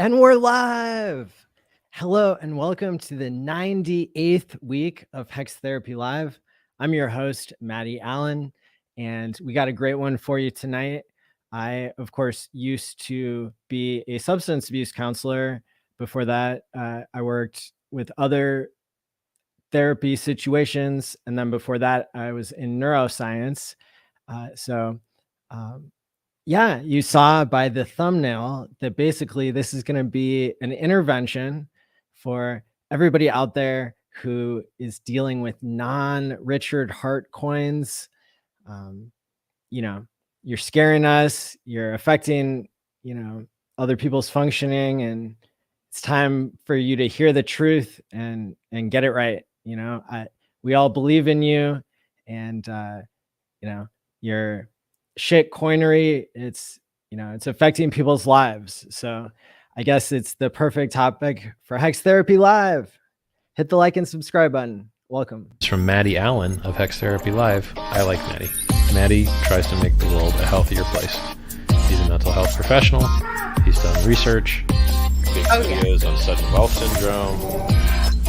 And we're live. Hello and welcome to the 98th week of Hex Therapy Live. I'm your host, ALLin, and we got a great one for you tonight. I, of course, used to be a substance abuse counselor. Before that, I worked with other therapy situations. And then before that, I was in neuroscience. Yeah, you saw by the thumbnail that basically this is going to be an intervention for everybody out there who is dealing with non-Richard Hart coins. You're scaring us, you're affecting, other people's functioning, and it's time for you to hear the truth and get it right. We all believe in you, and your shit coinery, it's affecting people's lives. So I guess it's the perfect topic for Hex Therapy Live. Hit the like and subscribe button. Welcome. It's from ALLin of Hex Therapy Live. I like Maddie. Maddie tries to make the world a healthier place. He's a mental health professional. He's done research. Big videos on sudden wealth syndrome.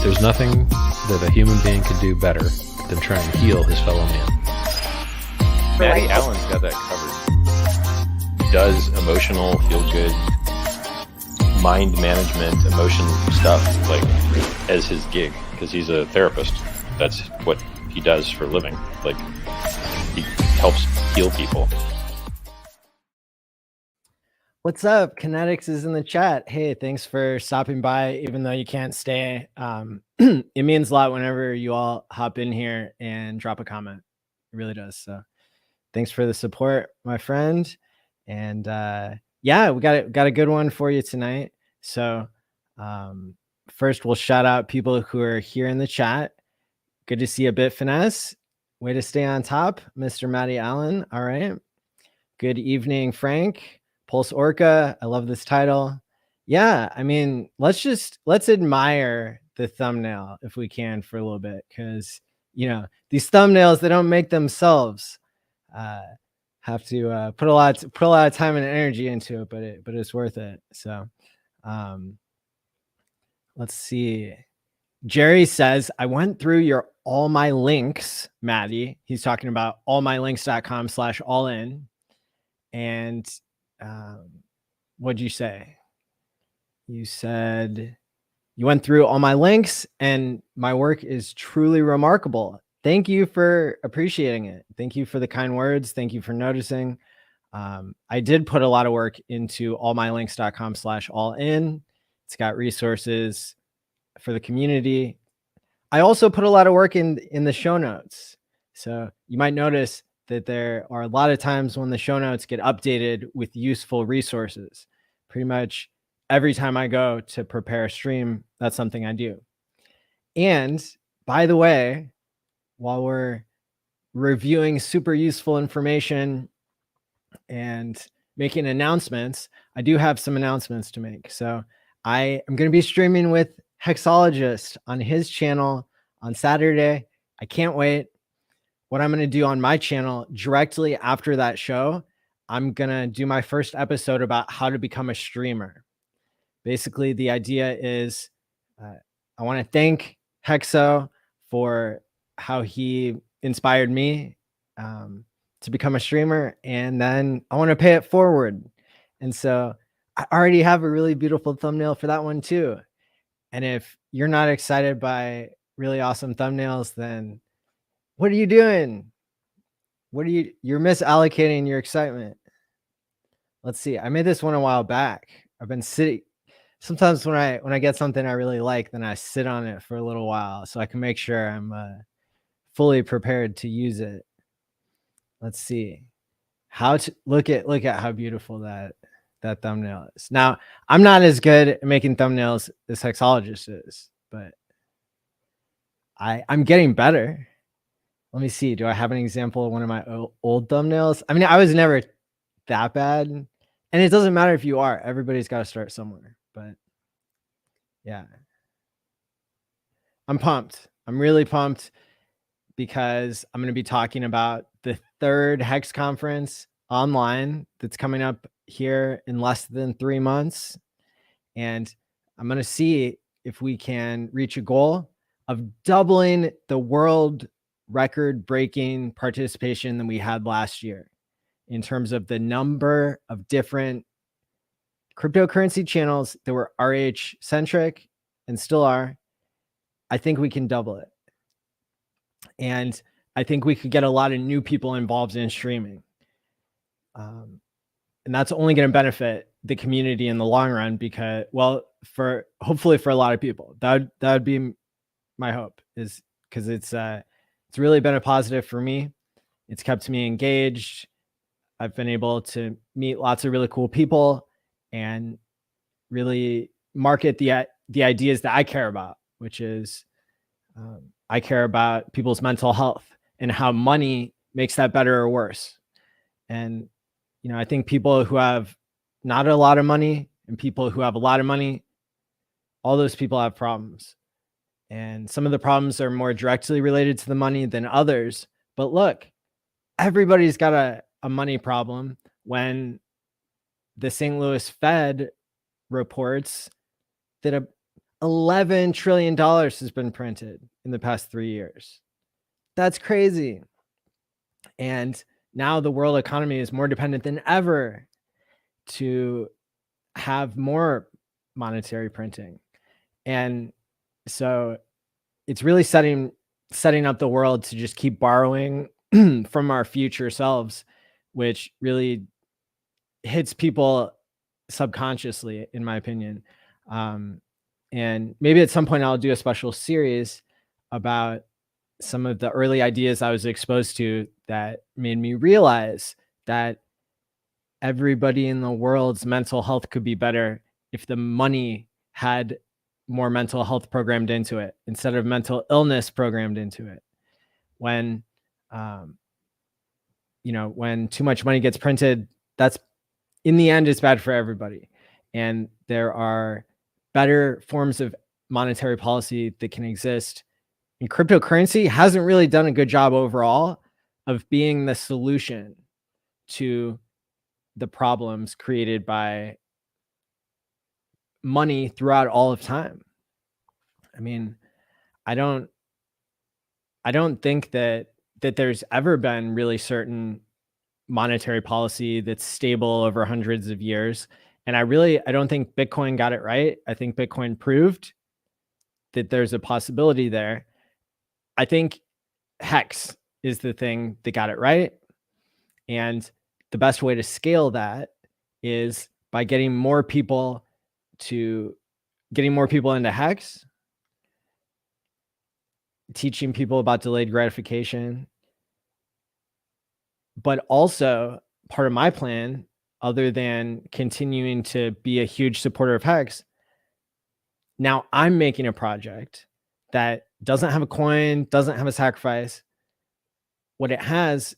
There's nothing that a human being can do better than trying to heal his fellow man. ALLin's got that covered. He does emotional, feel-good, mind management, emotion stuff, like, as his gig, because he's a therapist. That's what he does for a living. Like, he helps heal people. What's up? Kinetics is in the chat. Hey, thanks for stopping by, even though you can't stay. It means a lot whenever you all hop in here and drop a comment. It really does. So thanks for the support, my friend. And yeah, we got a good one for you tonight. So first, we'll shout out people who are here in the chat. Good to see a bit finesse. Way to stay on top, Mr. ALLin. All right. Good evening, Frank. Pulse Orca. I love this title. Yeah, I mean, let's admire the thumbnail if we can for a little bit, because these thumbnails, they don't make themselves. Have to put a lot of time and energy into it, but it's worth it. So let's see. Jerry says, I went through all my links, Maddie. He's talking about allmylinks.com/allin. And what'd you say? You said you went through all my links and my work is truly remarkable. Thank you for appreciating it. Thank you for the kind words. Thank you for noticing. I did put a lot of work into allmylinks.com/allin. It's got resources for the community. I also put a lot of work in the show notes. So you might notice that there are a lot of times when the show notes get updated with useful resources. Pretty much every time I go to prepare a stream, that's something I do. And by the way, while we're reviewing super useful information and making announcements, I do have some announcements to make. So I am going to be streaming with Hexologist on his channel on Saturday. I can't wait. What I'm going to do on my channel directly after that show, I'm going to do my first episode about how to become a streamer. Basically, the idea is I want to thank Hexo for how he inspired me to become a streamer, and then I want to pay it forward. And so I already have a really beautiful thumbnail for that one too. And if you're not excited by really awesome thumbnails, then what are you doing? You're misallocating your excitement. Let's see. I made this one a while back. I've been sitting. Sometimes when I get something I really like, then I sit on it for a little while so I can make sure I'm fully prepared to use it. Let's see. Look at how beautiful that thumbnail is. Now, I'm not as good at making thumbnails as Hexologist is, but I'm getting better. Let me see. Do I have an example of one of my old thumbnails? I mean, I was never that bad. And it doesn't matter if you are. Everybody's got to start somewhere. But yeah. I'm pumped. I'm really pumped because I'm going to be talking about the third Hex conference online that's coming up here in less than 3 months. And I'm going to see if we can reach a goal of doubling the world record breaking participation than we had last year in terms of the number of different cryptocurrency channels that were RH centric and still are. I think we can double it. And I think we could get a lot of new people involved in streaming. And that's only going to benefit the community in the long run because, well, hopefully for a lot of people, that would be my hope, is because it's really been a positive for me. It's kept me engaged. I've been able to meet lots of really cool people and really market the ideas that I care about, which is I care about people's mental health and how money makes that better or worse. And, I think people who have not a lot of money and people who have a lot of money, all those people have problems. And some of the problems are more directly related to the money than others. But look, everybody's got a money problem when the St. Louis Fed reports that $11 trillion has been printed in the past 3 years. That's crazy. And now the world economy is more dependent than ever to have more monetary printing. And so it's really setting up the world to just keep borrowing from our future selves, which really hits people subconsciously, in my opinion. And maybe at some point I'll do a special series about some of the early ideas I was exposed to that made me realize that everybody in the world's mental health could be better if the money had more mental health programmed into it instead of mental illness programmed into it. When, when too much money gets printed, that's in the end is bad for everybody. And there are better forms of monetary policy that can exist. And cryptocurrency hasn't really done a good job overall of being the solution to the problems created by money throughout all of time. I mean, I don't think that there's ever been really certain monetary policy that's stable over hundreds of years. And I don't think Bitcoin got it right. I think Bitcoin proved that there's a possibility there. I think Hex is the thing that got it right. And the best way to scale that is by getting more people into Hex, teaching people about delayed gratification. But also part of my plan, other than continuing to be a huge supporter of Hex, now I'm making a project that doesn't have a coin, doesn't have a sacrifice. What it has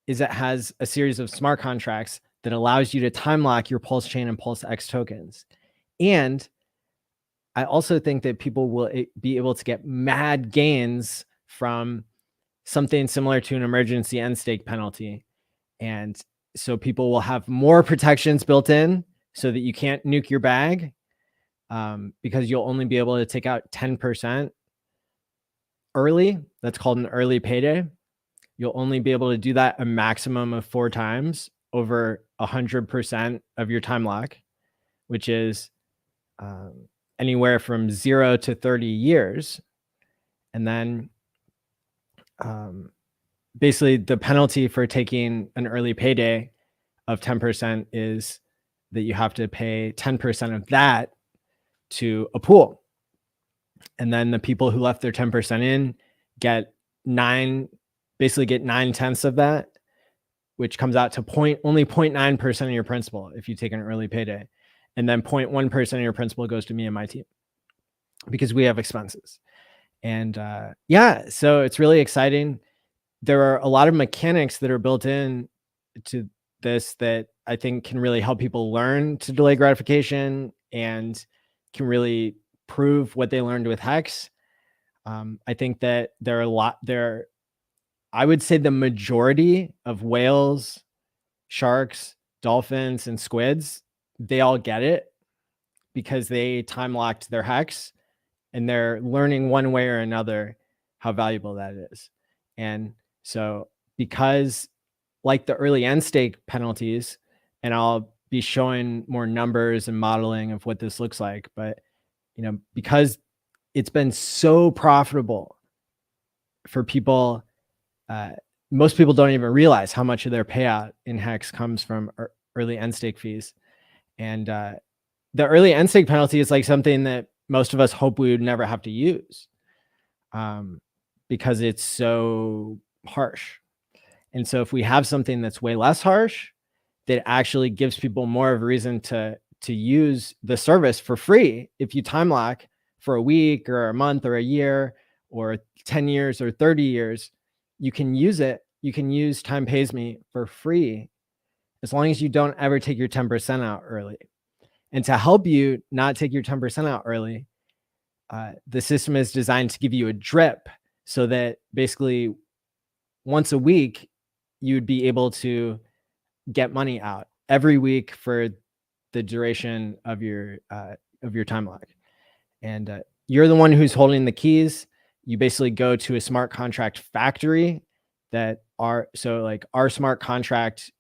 is it has a series of smart contracts that allows you to time lock your PulseChain and PulseX tokens. And I also think that people will be able to get mad gains from something similar to an emergency end stake penalty. And so people will have more protections built in so that you can't nuke your bag, because you'll only be able to take out 10% early. That's called an early payday. You'll only be able to do that a maximum of 4 times over 100% of your time lock, which is anywhere from 0 to 30 years. And then basically the penalty for taking an early payday of 10% is that you have to pay 10% of that to a pool. And then the people who left their 10% in get 9/10 of that, which comes out to only 0.9% of your principal if you take an early payday. And then 0.1% of your principal goes to me and my team because we have expenses. And so it's really exciting. There are a lot of mechanics that are built in to this that I think can really help people learn to delay gratification and can really prove what they learned with Hex. I think that I would say the majority of whales, sharks, dolphins, and squids, they all get it, because they time locked their hex, and they're learning one way or another how valuable that is. And so because like the early end stake penalties, and I'll be showing more numbers and modeling of what this looks like, but because it's been so profitable for people, most people don't even realize how much of their payout in Hex comes from early end stake fees. And the early end stake penalty is like something that most of us hope we would never have to use, because it's so harsh. And so if we have something that's way less harsh, that actually gives people more of a reason to use the service for free. If you time lock for a week or a month or a year or 10 years or 30 years, you can use it. You can use Time Pays Me for free, as long as you don't ever take your 10% out early. And to help you not take your 10% out early, the system is designed to give you a drip, so that basically once a week, you'd be able to get money out every week for the duration of your time lock. And you're the one who's holding the keys. You basically go to a smart contract factory that are, so like our smart contract,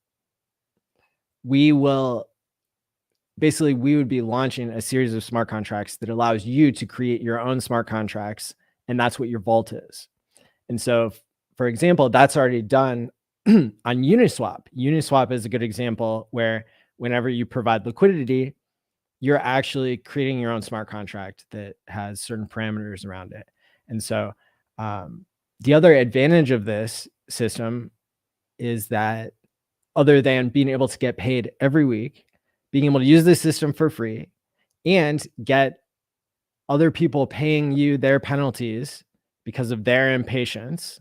we would be launching a series of smart contracts that allows you to create your own smart contracts. And that's what your vault is. And so, for example, that's already done on Uniswap. Uniswap is a good example where whenever you provide liquidity, you're actually creating your own smart contract that has certain parameters around it. And so the other advantage of this system is that, other than being able to get paid every week, being able to use this system for free and get other people paying you their penalties because of their impatience,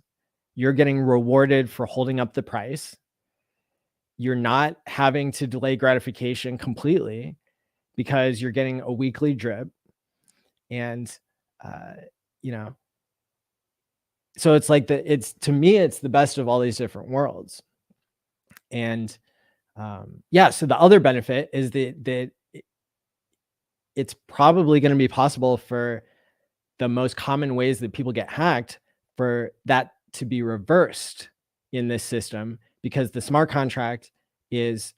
you're getting rewarded for holding up the price. You're not having to delay gratification completely because you're getting a weekly drip. And, so it's like to me, it's the best of all these different worlds. And so the other benefit is that it's probably going to be possible for the most common ways that people get hacked, for that to be reversed in this system, because the smart contract is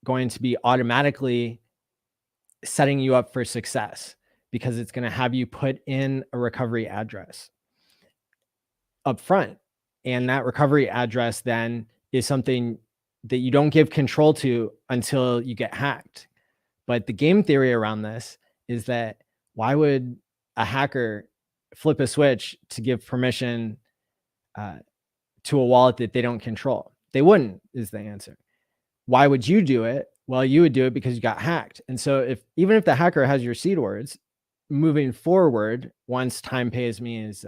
going to be automatically setting you up for success, because it's going to have you put in a recovery address up front. And that recovery address then is something that you don't give control to until you get hacked. But the game theory around this is that, why would a hacker flip a switch to give permission to a wallet that they don't control? They wouldn't, is the answer. Why would you do it? Well, you would do it because you got hacked. And so even if the hacker has your seed words, moving forward, once Time Pays Me is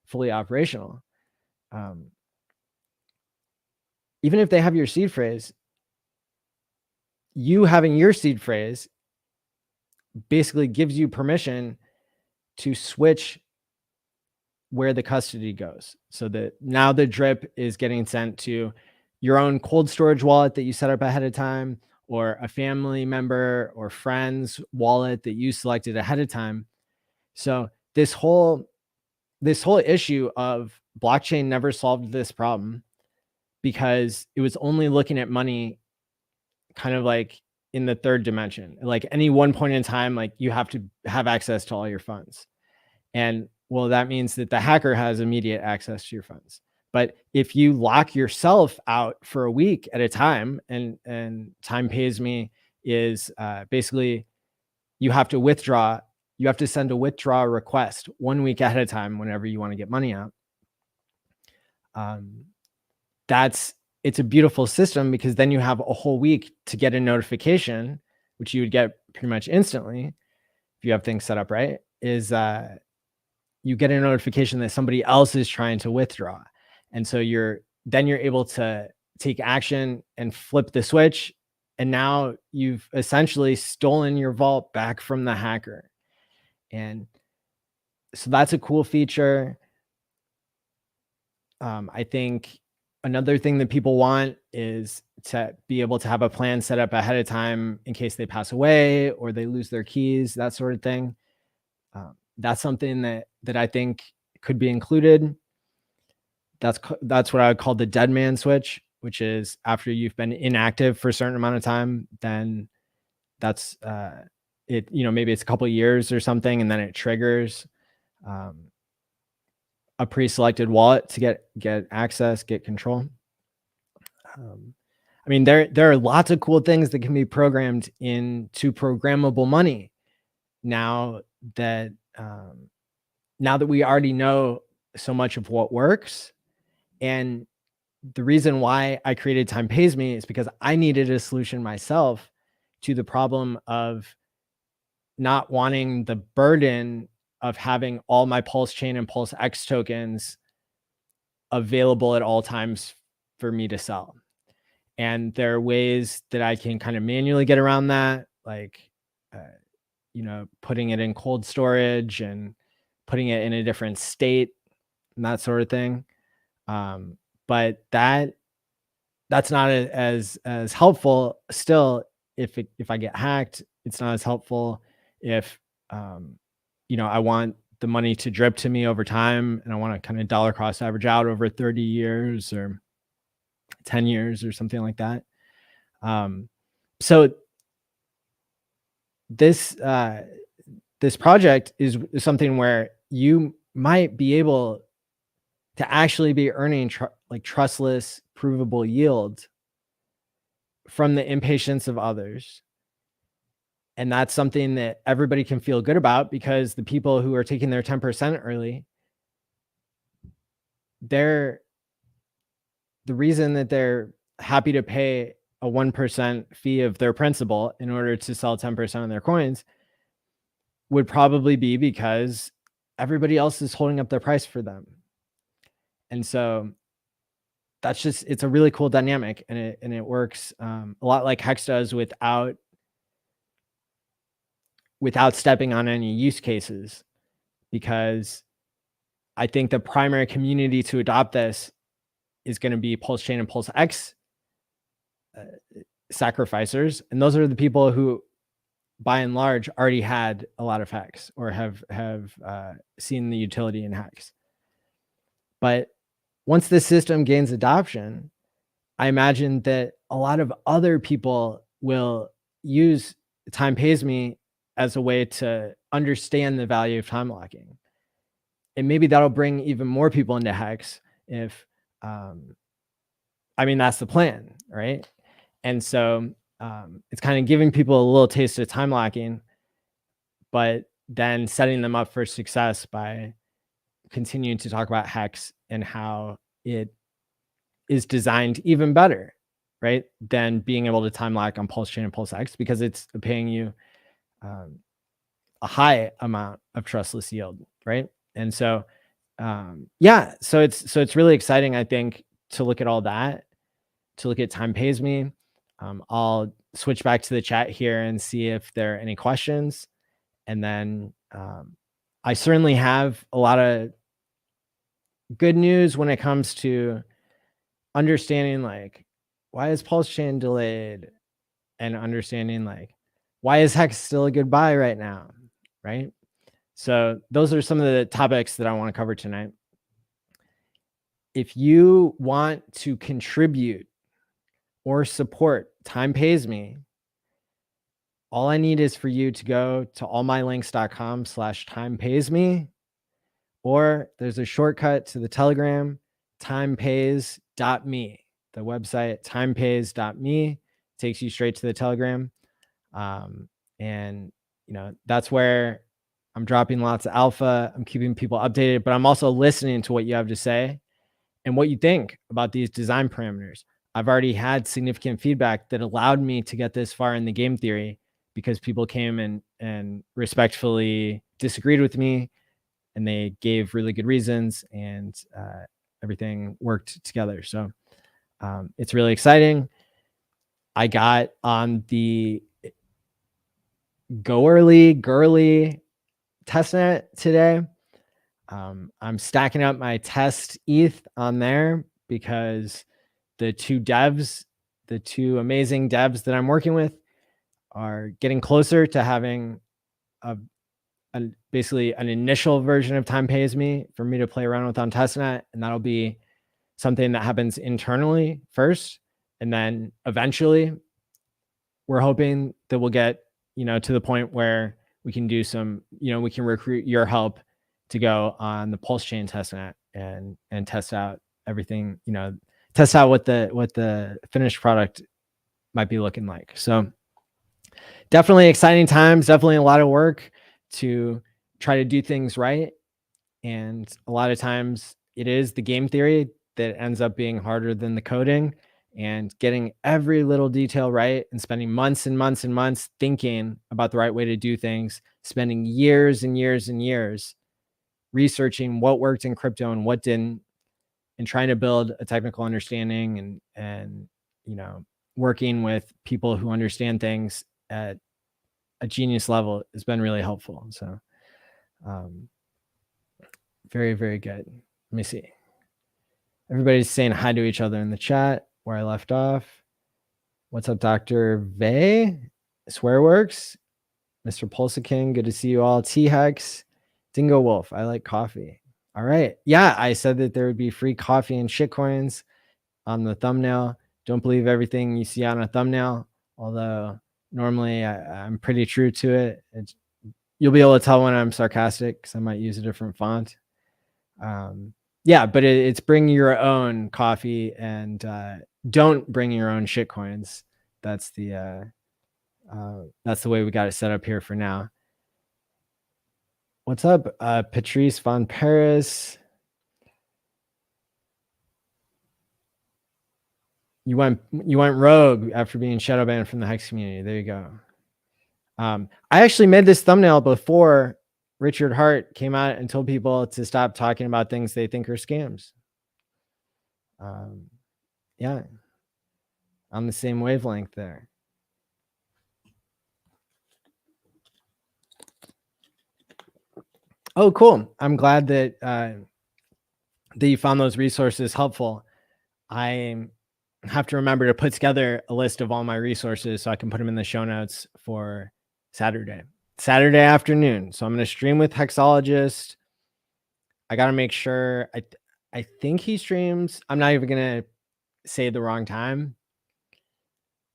fully operational, even if they have your seed phrase, you having your seed phrase basically gives you permission to switch where the custody goes, so that now the drip is getting sent to your own cold storage wallet that you set up ahead of time, or a family member or friend's wallet that you selected ahead of time. So this whole issue of blockchain never solved this problem, because it was only looking at money kind of like in the third dimension. Like any one point in time, like you have to have access to all your funds. And well, that means that the hacker has immediate access to your funds. But if you lock yourself out for a week at a time, and Time Pays Me is basically, you have to withdraw, you have to send a withdrawal request 1 week ahead of time whenever you want to get money out. It's a beautiful system, because then you have a whole week to get a notification, which you would get pretty much instantly if you have things set up right, is you get a notification that somebody else is trying to withdraw. And so you're able to take action and flip the switch. And now you've essentially stolen your vault back from the hacker. And so that's a cool feature. I think Another thing that people want is to be able to have a plan set up ahead of time in case they pass away or they lose their keys, that sort of thing. That's something that I think could be included. That's what I would call the dead man switch, which is after you've been inactive for a certain amount of time, then that's it. Maybe it's a couple of years or something, and then it triggers a pre-selected wallet to get access, get control. I mean, there are lots of cool things that can be programmed into programmable money now that we already know so much of what works. And the reason why I created Time Pays Me is because I needed a solution myself to the problem of not wanting the burden of having all my PulseChain and PulseX tokens available at all times for me to sell. And there are ways that I can kind of manually get around that, like, putting it in cold storage and putting it in a different state and that sort of thing. But that's not as helpful still. If I get hacked, it's not as helpful if, I want the money to drip to me over time and I want to kind of dollar cost average out over 30 years or 10 years or something like that. So this project is something where you might be able to actually be earning trustless, provable yield from the impatience of others. And that's something that everybody can feel good about, because the people who are taking their 10% early, the reason that they're happy to pay a 1% fee of their principal in order to sell 10% of their coins would probably be because everybody else is holding up their price for them. And so it's a really cool dynamic, and it works a lot like Hex does without stepping on any use cases, because I think the primary community to adopt this is going to be PulseChain and PulseX sacrificers. And those are the people who, by and large, already had a lot of Hex or have seen the utility in Hex. But once this system gains adoption, I imagine that a lot of other people will use Time Pays Me as a way to understand the value of time locking. And maybe that'll bring even more people into Hex if, that's the plan, right? And so it's kind of giving people a little taste of time locking, but then setting them up for success by continuing to talk about Hex and how it is designed even better, right, than being able to time lock on PulseChain and PulseX, because it's paying you a high amount of trustless yield, right? And so so it's really exciting, I think, to look at all that, to look at Time Pays Me. I'll switch back to the chat here and see if there are any questions, and then I certainly have a lot of good news when it comes to understanding, like, why is PulseChain delayed, and understanding, like, why is Hex still a good buy right now, right? So those are some of the topics that I want to cover tonight. If you want to contribute or support Time Pays Me, all I need is for you to go to allmylinks.com/timepaysme, or there's a shortcut to the Telegram, timepays.me. The website, timepays.me, takes you straight to the Telegram. And that's where I'm dropping lots of alpha. I'm keeping people updated, but I'm also listening to what you have to say and what you think about these design parameters. I've already had significant feedback that allowed me to get this far in the game theory, because people came and respectfully disagreed with me, and they gave really good reasons, and everything worked together. So it's really exciting. I got on the Go Early Girly testnet today. I'm stacking up my test ETH on there because the two amazing devs that I'm working with are getting closer to having basically an initial version of Time Pays Me for me to play around with on testnet. And that'll be something that happens internally first. And then eventually we're hoping that we'll get, to the point where we can do some, we can recruit your help to go on the PulseChain testnet and test out everything, test out what the finished product might be looking like. So definitely exciting times, definitely a lot of work to try to do things right. And a lot of times it is the game theory that ends up being harder than the coding, and getting every little detail right and spending months and months and months thinking about the right way to do things, spending years and years and years researching what worked in crypto and what didn't, and trying to build a technical understanding and working with people who understand things at a genius level has been really helpful. So very, very good. Let me see. Everybody's saying hi to each other in the chat where I left off. What's up, Dr. Vey? Swearworks, Mr. PulseChain, good to see you all. T-Hex, Dingo Wolf, I like coffee. All right. Yeah, I said that there would be free coffee and shitcoins on the thumbnail. Don't believe everything you see on a thumbnail, although normally I'm pretty true to it. You'll be able to tell when I'm sarcastic because I might use a different font. Yeah, but it's bring your own coffee and don't bring your own shitcoins. That's the way we got it set up here for now. What's up, Patrice Von Paris? You went rogue after being shadow banned from the Hex community. There you go. I actually made this thumbnail before Richard Hart came out and told people to stop talking about things they think are scams. Yeah, on the same wavelength there. Oh, cool. I'm glad that that you found those resources helpful. I have to remember to put together a list of all my resources so I can put them in the show notes for Saturday afternoon. So I'm going to stream with Hexologist. I got to make sure. I think he streams. I'm not even going to say the wrong time.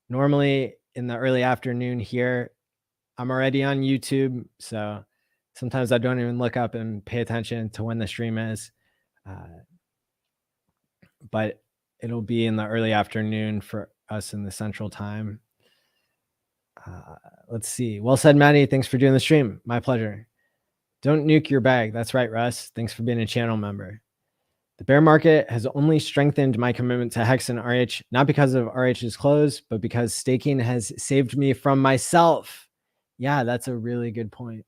Normally in the early afternoon here, I'm already on YouTube. So sometimes I don't even look up and pay attention to when the stream is. But it'll be in the early afternoon for us in the central time. Let's see. Well said, Maddie. Thanks for doing the stream. My pleasure. Don't nuke your bag. That's right, Russ. Thanks for being a channel member. The bear market has only strengthened my commitment to Hex and RH, not because of RH's close, but because staking has saved me from myself. Yeah, that's a really good point.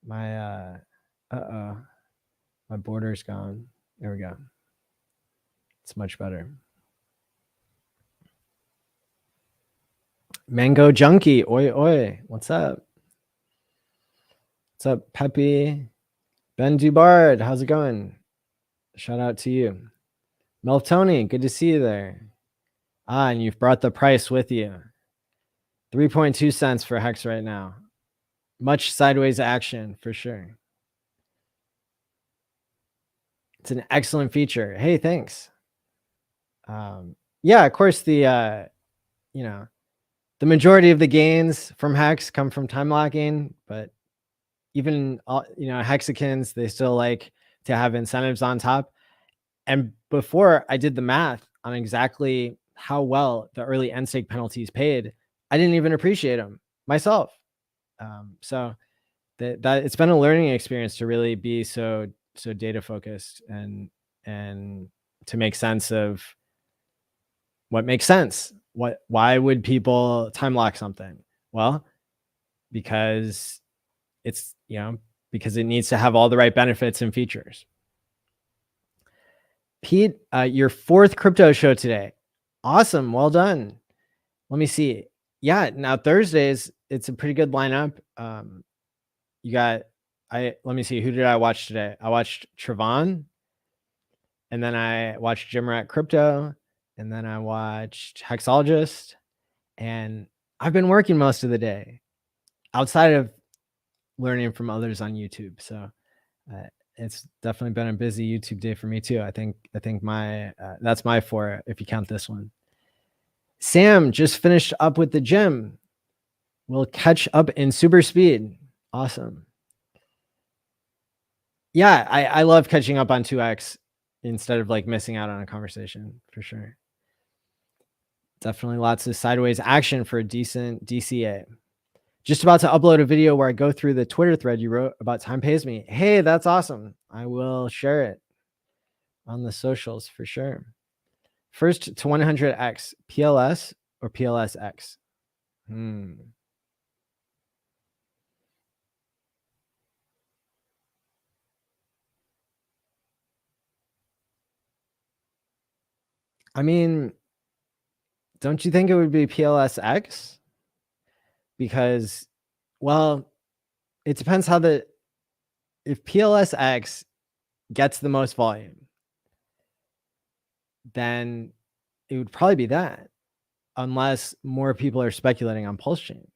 My, my border's gone. There we go. It's much better. Mango Junkie, oi oi, what's up? What's up, Peppy? Ben Dubard, how's it going? Shout out to you. Melf Tony, good to see you there. And you've brought the price with you. 3.2 cents for Hex right now. Much sideways action for sure. It's an excellent feature. Hey, thanks. Yeah, of course, the the majority of the gains from Hex come from time locking, but even Hexicans, they still like to have incentives on top. And before I did the math on exactly how well the early end stake penalties paid, I didn't even appreciate them myself. So that it's been a learning experience to really be so data focused and to make sense of what makes sense. Why would people time lock something? Well, because it's, because it needs to have all the right benefits and features. Pete, your 4th crypto show today. Awesome. Well done. Let me see. Yeah. Now Thursdays, it's a pretty good lineup. You got, let me see. Who did I watch today? I watched Trevon. And then I watched Jim Rat Crypto, and then I watched Hexologist, and I've been working most of the day outside of learning from others on YouTube. So it's definitely been a busy YouTube day for me too. I think my that's my 4 if you count this one. Sam just finished up with the gym. We'll catch up in super speed. Awesome. Yeah, I love catching up on 2x instead of like missing out on a conversation, for sure. Definitely lots of sideways action for a decent DCA. Just about to upload a video where I go through the Twitter thread you wrote about Time Pays Me. Hey, that's awesome. I will share it on the socials for sure. First to 100x, PLS or PLSX? I mean, don't you think it would be PLSX? Because, well, it depends how if PLSX gets the most volume, then it would probably be that, unless more people are speculating on PulseChain,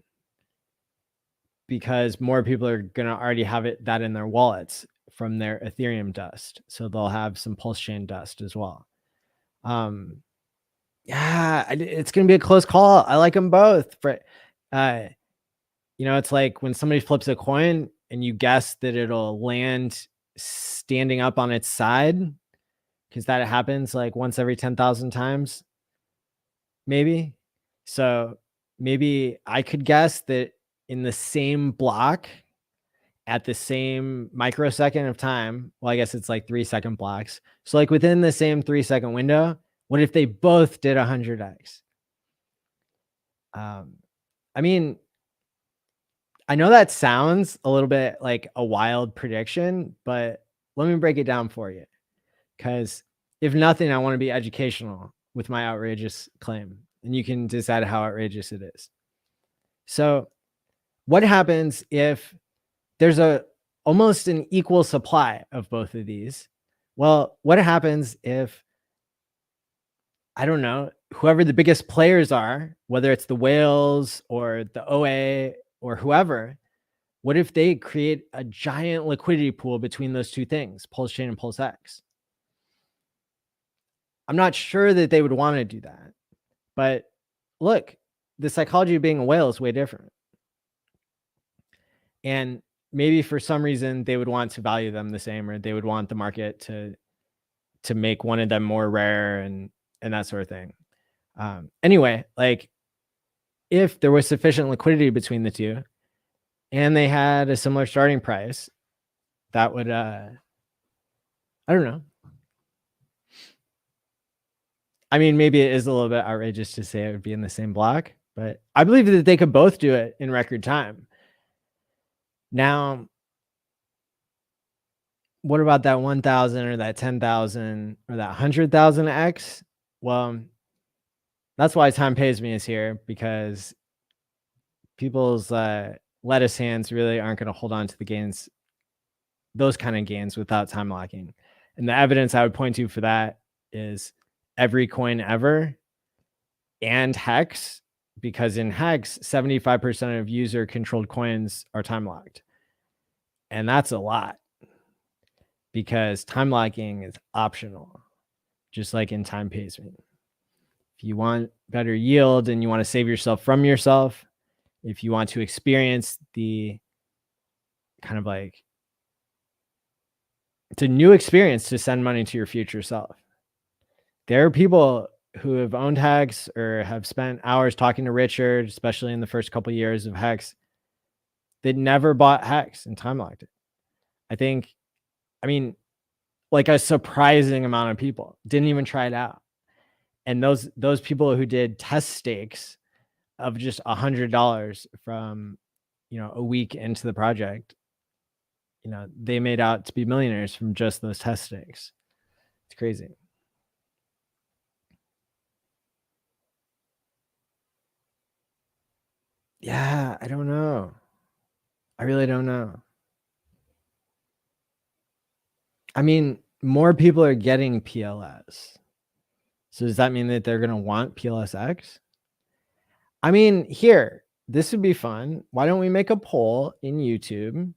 because more people are going to already have that in their wallets from their Ethereum dust. So they'll have some PulseChain dust as well. Yeah, it's going to be a close call. I like them both. It's like when somebody flips a coin and you guess that it'll land standing up on its side, because that happens like once every 10,000 times, maybe. So maybe I could guess that in the same block at the same microsecond of time, well, I guess it's like 3-second blocks. So like within the same 3-second window, what if they both did 100x? I mean, I know that sounds a little bit like a wild prediction, but let me break it down for you. Because if nothing, I want to be educational with my outrageous claim, and you can decide how outrageous it is. So what happens if there's almost an equal supply of both of these? Well, what happens if, I don't know, whoever the biggest players are, whether it's the whales or the OA or whoever, what if they create a giant liquidity pool between those two things, PulseChain and PulseX? I'm not sure that they would want to do that. But look, the psychology of being a whale is way different. And maybe for some reason they would want to value them the same, or they would want the market to make one of them more rare and that sort of thing. Anyway, like if there was sufficient liquidity between the two and they had a similar starting price, that would, I don't know. I mean, maybe it is a little bit outrageous to say it would be in the same block, but I believe that they could both do it in record time. Now, what about that 1,000 or that 10,000 or that 100,000x? Well, that's why Time Pays Me is here, because people's lettuce hands really aren't going to hold on to the gains, those kind of gains, without time locking. And the evidence I would point to for that is every coin ever and Hex, because in Hex, 75% of user controlled coins are time locked. And that's a lot, because time locking is optional, just like in Time Pays Me. If you want better yield and you want to save yourself from yourself, if you want to experience the kind of like, it's a new experience to send money to your future self. There are people who have owned Hex or have spent hours talking to Richard, especially in the first couple of years of Hex, that never bought Hex and time locked it. I mean, like a surprising amount of people didn't even try it out. And those people who did test stakes of just $100 from, a week into the project, they made out to be millionaires from just those test stakes. It's crazy. Yeah, I don't know. I really don't know. I mean, more people are getting PLS. So does that mean that they're going to want PLSX? I mean, here, this would be fun. Why don't we make a poll in YouTube?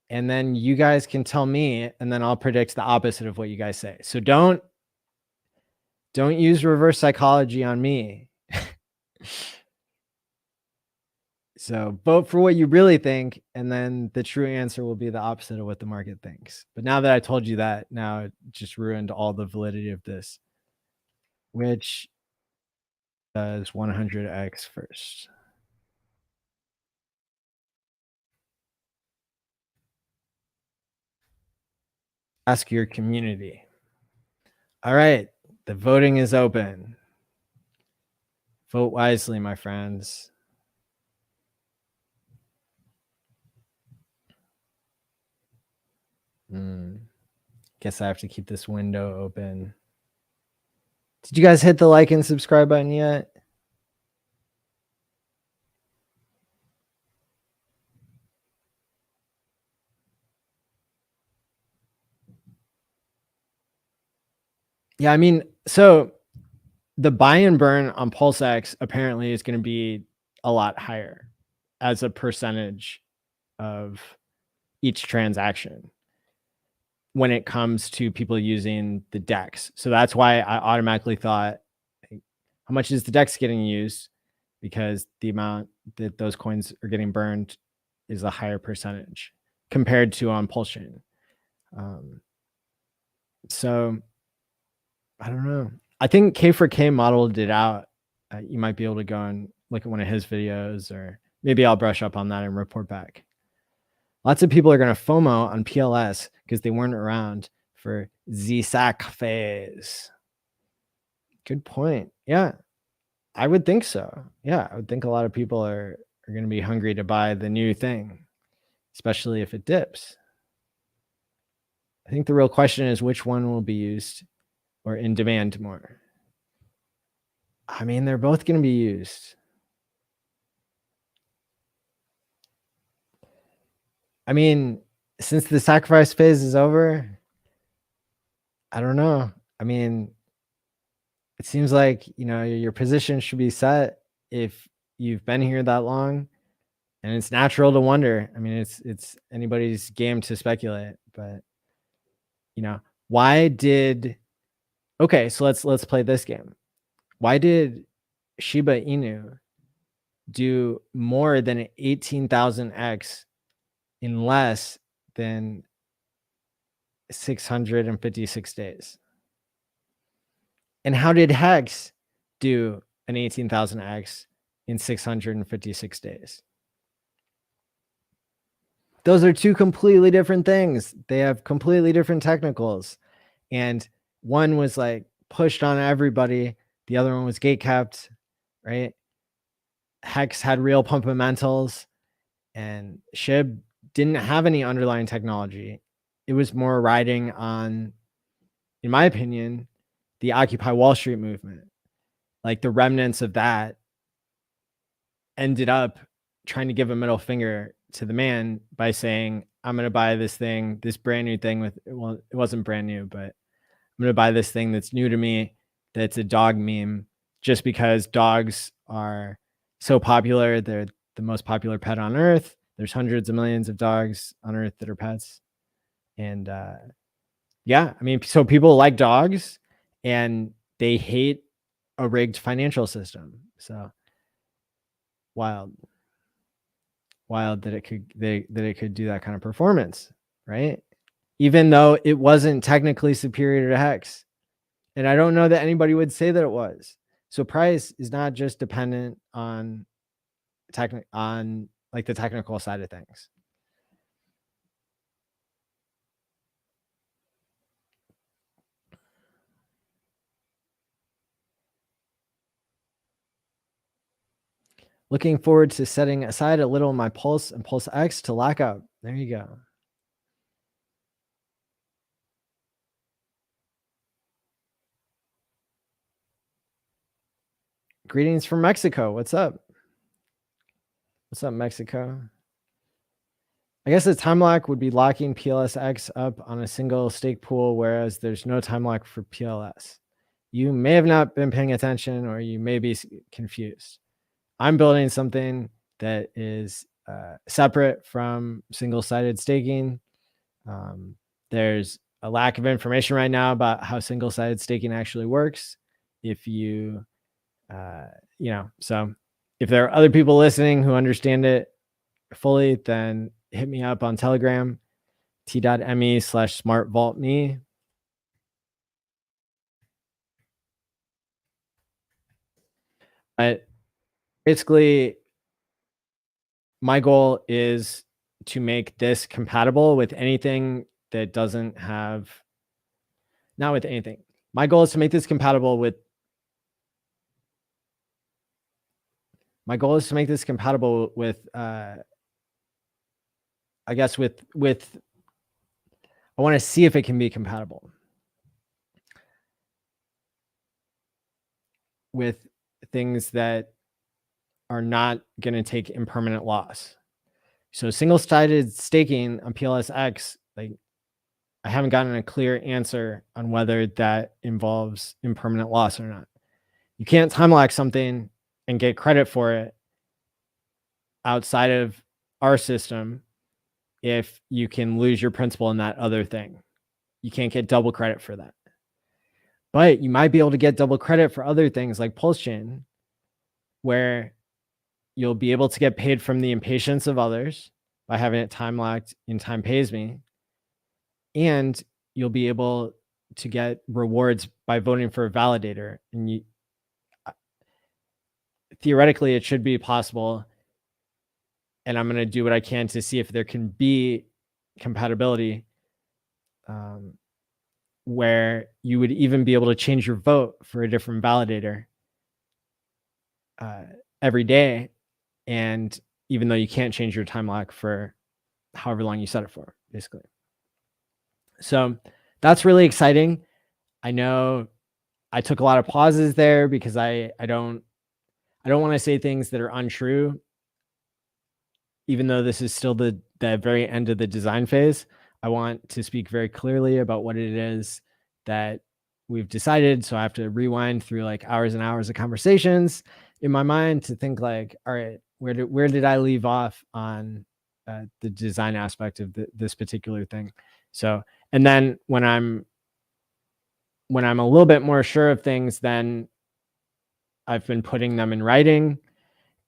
And then you guys can tell me, and then I'll predict the opposite of what you guys say. So don't use reverse psychology on me. So vote for what you really think, and then the true answer will be the opposite of what the market thinks. But now that I told you that, now it just ruined all the validity of this. Which does 100x first? Ask your community. All right, the voting is open. Vote wisely, my friends. Guess I have to keep this window open. Did you guys hit the like and subscribe button yet? Yeah, I mean, so the buy and burn on PulseX apparently is going to be a lot higher as a percentage of each transaction when it comes to people using the DEX. So that's why I automatically thought, how much is the DEX getting used? Because the amount that those coins are getting burned is a higher percentage compared to on PulseChain. So I don't know. I think K4K modeled it out. You might be able to go and look at one of his videos, or maybe I'll brush up on that and report back. Lots of people are going to FOMO on PLS because they weren't around for ZSAC phase. Good point. Yeah, I would think so. Yeah, I would think a lot of people are going to be hungry to buy the new thing, especially if it dips. I think the real question is which one will be used or in demand more. I mean, they're both going to be used. I mean, since the sacrifice phase is over, I don't know. I mean, it seems like, you know, your position should be set if you've been here that long, and it's natural to wonder. I mean, it's anybody's game to speculate, but you know, why did, okay, so let's play this game. Why did Shiba Inu do more than 18,000x in less than 656 days? And how did Hex do an 18,000x in 656 days? Those are two completely different things. They have completely different technicals. And one was like pushed on everybody. The other one was gate kept, right? Hex had real fundamentals, and SHIB didn't have any underlying technology. It was more riding on, in my opinion, the Occupy Wall Street movement. Like the remnants of that ended up trying to give a middle finger to the man by saying, I'm going to buy this thing, this brand new thing with, well, it wasn't brand new, but I'm going to buy this thing that's new to me, that's a dog meme, just because dogs are so popular. They're the most popular pet on earth. There's hundreds of millions of dogs on earth that are pets. And yeah, I mean, so people like dogs and they hate a rigged financial system. So wild that it could do that kind of performance, right? Even though it wasn't technically superior to Hex. And I don't know that anybody would say that it was. So price is not just dependent on like the technical side of things. Looking forward to setting aside a little of my Pulse and Pulse X to lock up. There you go. Greetings from Mexico. What's up? What's up, Mexico? I guess a time lock would be locking PLSX up on a single stake pool, whereas there's no time lock for PLS. You may have not been paying attention, or you may be confused. I'm building something that is separate from single-sided staking. There's a lack of information right now about how single-sided staking actually works. If you, so if there are other people listening who understand it fully, then hit me up on Telegram, t.me/smartvaultme. But basically, my goal is to make this compatible with anything that doesn't have, not with anything. My goal is to make this compatible with, I guess I want to see if it can be compatible with things that are not going to take impermanent loss. So single-sided staking on PLSX, like, I haven't gotten a clear answer on whether that involves impermanent loss or not. You can't time lock something and get credit for it outside of our system if you can lose your principal in that other thing. You can't get double credit for that. But you might be able to get double credit for other things like PulseChain, where you'll be able to get paid from the impatience of others by having it time locked in Time Pays Me. And you'll be able to get rewards by voting for a validator. And theoretically, it should be possible. And I'm going to do what I can to see if there can be compatibility where you would even be able to change your vote for a different validator every day. And even though you can't change your time lock for however long you set it for, basically. So that's really exciting. I know I took a lot of pauses there because I don't want to say things that are untrue, even though this is still the very end of the design phase. I want to speak very clearly about what it is that we've decided. So I have to rewind through like hours and hours of conversations in my mind to think like, all right, where did I leave off on the design aspect of this particular thing? So, and then when I'm a little bit more sure of things, then I've been putting them in writing,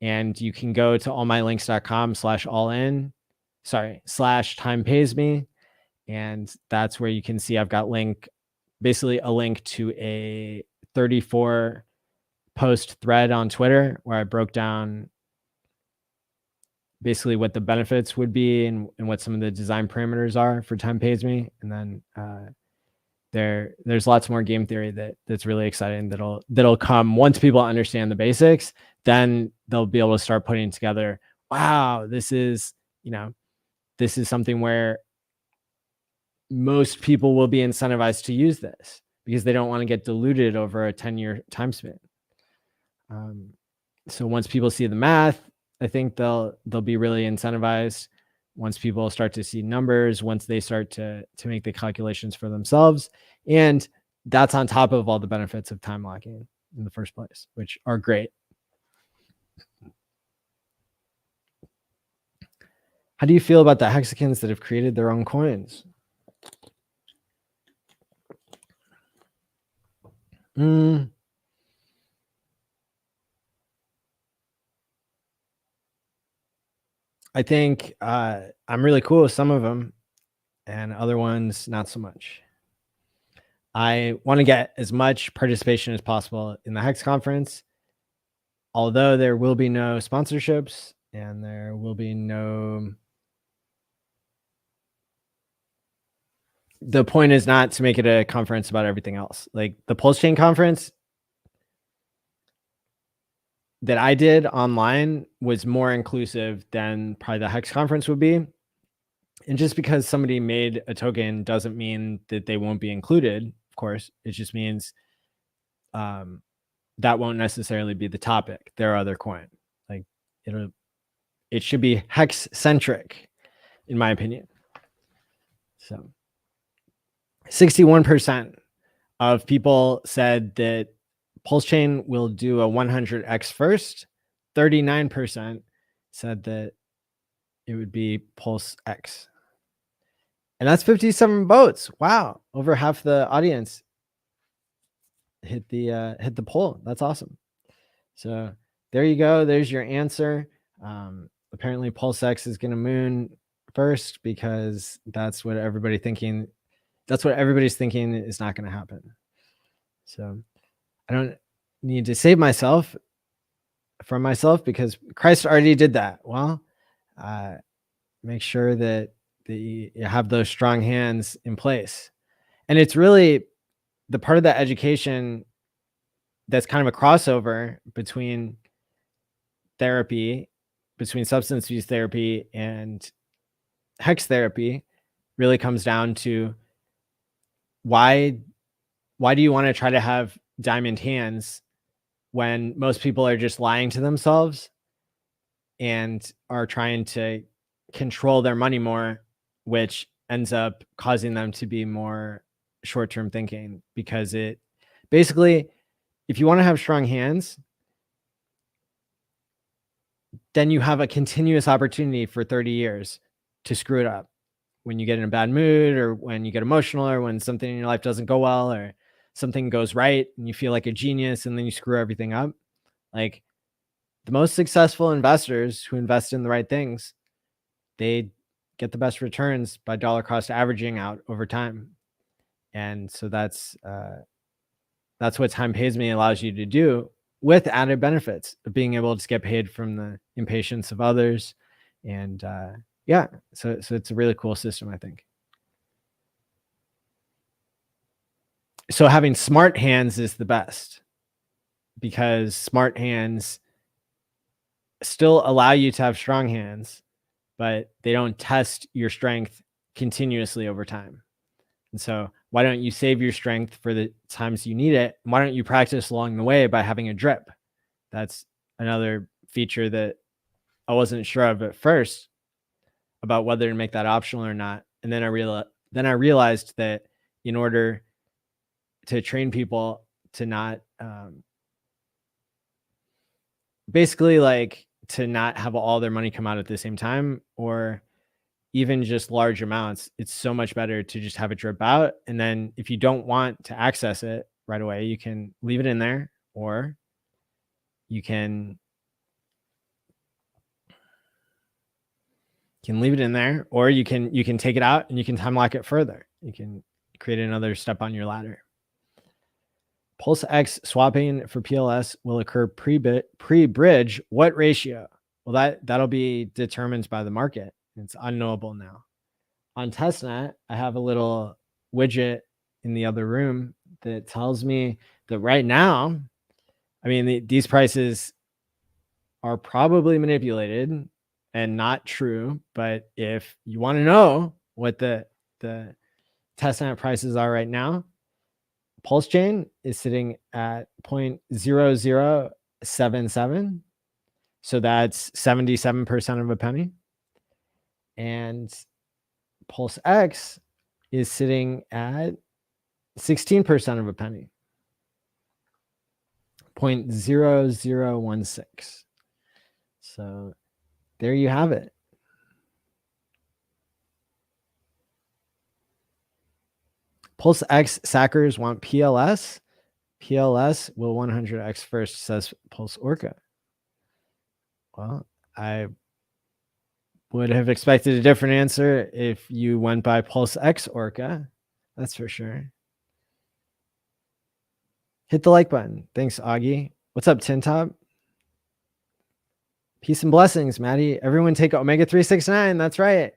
and you can go to allmylinks.com/ALLin, /time pays me. And that's where you can see I've got basically a link to a 34 post thread on Twitter where I broke down basically what the benefits would be and what some of the design parameters are for Time Pays Me. And then there's lots more game theory that's really exciting that'll come once people understand the basics. Then they'll be able to start putting together, wow, this is something where most people will be incentivized to use this because they don't want to get diluted over a 10-year time span. So once people see the math, I think they'll be really incentivized. Once people start to see numbers, once they start to make the calculations for themselves. And that's on top of all the benefits of time locking in the first place, which are great. How do you feel about the hexagons that have created their own coins? I think I'm really cool with some of them and other ones not so much. I want to get as much participation as possible in the Hex conference, although there will be no sponsorships and there will be no... The point is not to make it a conference about everything else. Like the PulseChain conference that I did online was more inclusive than probably the Hex conference would be. And just because somebody made a token doesn't mean that they won't be included. Of course, it just means that won't necessarily be the topic. Their other coin, like it should be Hex centric. in my opinion. So 61% of people said that PulseChain will do a 100x first. 39% said that it would be PulseX. And that's 57 votes. Wow. Over half the audience hit the poll. That's awesome. So there you go. There's your answer. Apparently PulseX is going to moon first because that's what everybody's thinking is not going to happen. So I don't need to save myself from myself because Christ already did that. Well, make sure that you have those strong hands in place. And it's really the part of that education that's kind of a crossover between therapy, between substance use therapy and hex therapy, really comes down to why do you want to try to have diamond hands when most people are just lying to themselves and are trying to control their money more, which ends up causing them to be more short-term thinking? Because it basically, if you want to have strong hands, then you have a continuous opportunity for 30 years to screw it up when you get in a bad mood, or when you get emotional, or when something in your life doesn't go well, or something goes right and you feel like a genius and then you screw everything up. Like, the most successful investors who invest in the right things, they get the best returns by dollar cost averaging out over time. And so that's what Time Pays Me allows you to do, with added benefits of being able to get paid from the impatience of others. And yeah, so it's a really cool system, I think. So having smart hands is the best, because smart hands still allow you to have strong hands, but they don't test your strength continuously over time. And so why don't you save your strength for the times you need it? Why don't you practice along the way by having a drip? That's another feature that I wasn't sure of at first, about whether to make that optional or not. And then I realized that in order to train people to not basically, like, to not have all their money come out at the same time, or even just large amounts, it's so much better to just have it drip out. And then if you don't want to access it right away, you can leave it in there, or you can leave it in there, or you can take it out and you can time lock it further. You can create another step on your ladder. PulseX swapping for PLS will occur pre-bridge. What ratio? Well, that'll be determined by the market. It's unknowable now. On testnet, I have a little widget in the other room that tells me that right now, I mean, these prices are probably manipulated and not true. But if you want to know what the testnet prices are right now, PulseChain is sitting at 0.0077. So that's 77% of a penny. And PulseX is sitting at 16% of a penny. 0.0016. So there you have it. PulseX sackers want PLS. PLS will 100x first, says Pulse Orca. Well, I would have expected a different answer if you went by PulseX Orca. That's for sure. Hit the like button. Thanks, Augie. What's up, Tintop? Peace and blessings, Maddie. Everyone take Omega 369. That's right.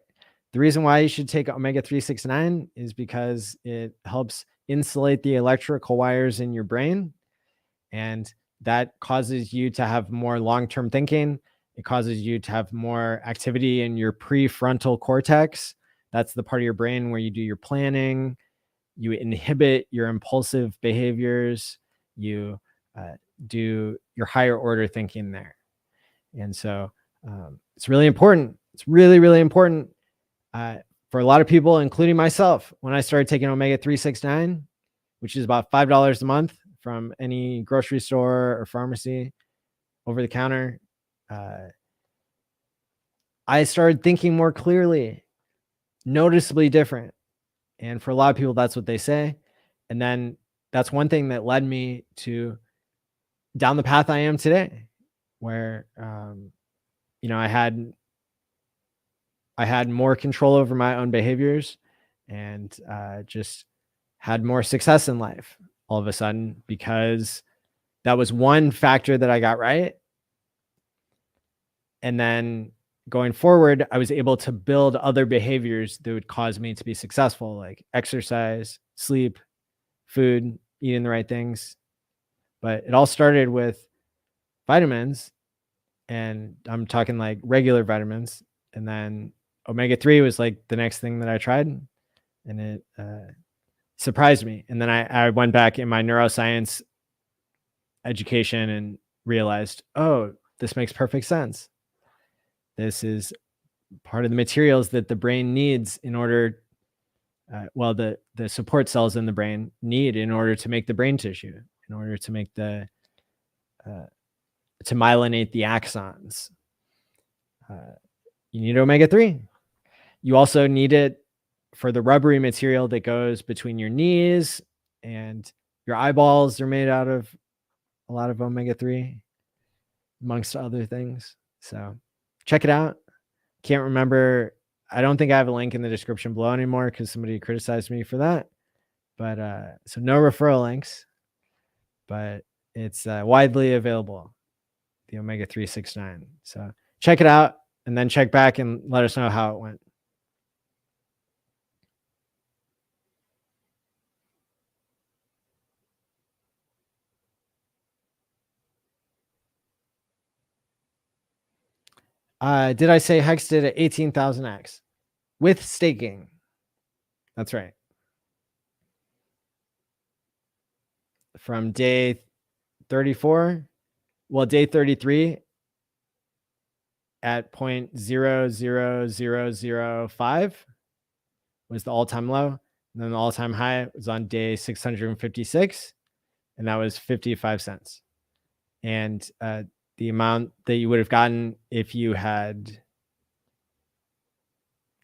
The reason why you should take Omega 369 is because it helps insulate the electrical wires in your brain, and that causes you to have more long-term thinking. It causes you to have more activity in your prefrontal cortex. That's the part of your brain where you do your planning. You inhibit your impulsive behaviors. You do your higher order thinking there. And so it's really important. It's really, really important For a lot of people, including myself, when I started taking omega-369, which is about $5 a month from any grocery store or pharmacy over the counter, I started thinking more clearly, noticeably different. And for a lot of people, that's what they say. And then that's one thing that led me to down the path I am today, where, I had more control over my own behaviors and just had more success in life all of a sudden, because that was one factor that I got right. And then going forward, I was able to build other behaviors that would cause me to be successful, like exercise, sleep, food, eating the right things. But it all started with vitamins, and I'm talking like regular vitamins. And then omega-3 was like the next thing that I tried, and it surprised me. And then I went back in my neuroscience education and realized, oh, this makes perfect sense. This is part of the materials that the brain needs in order, the support cells in the brain need in order to make the brain tissue, in order to make to myelinate the axons. You need omega-3. You also need it for the rubbery material that goes between your knees, and your eyeballs are made out of a lot of omega-3, amongst other things. So check it out. Can't remember. I don't think I have a link in the description below anymore because somebody criticized me for that. But so no referral links, but it's widely available, the omega-369. So check it out and then check back and let us know how it went. Did I say Hex did at 18,000x with staking? That's right. From day 34, day 33 at 0.00005 was the all-time low. And then the all-time high was on day 656, and that was 55 cents. And the amount that you would have gotten if you had,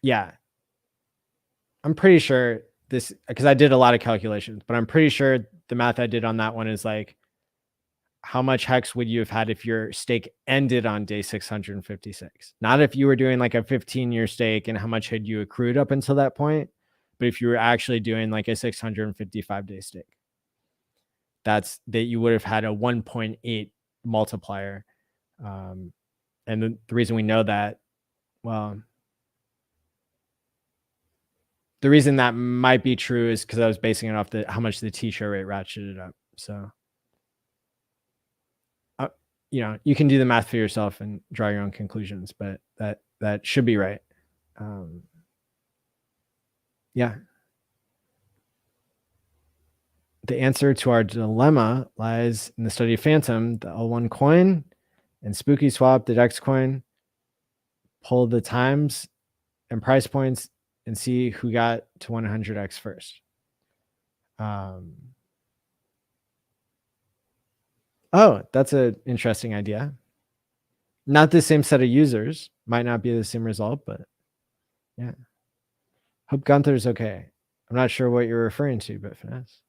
I'm pretty sure this, because I did a lot of calculations, but I'm pretty sure the math I did on that one is like, how much Hex would you have had if your stake ended on day 656? Not if you were doing like a 15-year stake and how much had you accrued up until that point, but if you were actually doing like a 655-day stake, that you would have had a 1.8 multiplier. And the reason we know that, well, the reason that might be true is because I was basing it off how much the T-share rate ratcheted up. So, you can do the math for yourself and draw your own conclusions, but that should be right. Yeah. The answer to our dilemma lies in the study of Phantom, the ALLin coin, and Spooky Swap, the DEX coin. Pull the times and price points and see who got to 100x first. Oh, that's an interesting idea. Not the same set of users. Might not be the same result, but yeah. Hope Gunther's okay. I'm not sure what you're referring to, but finesse.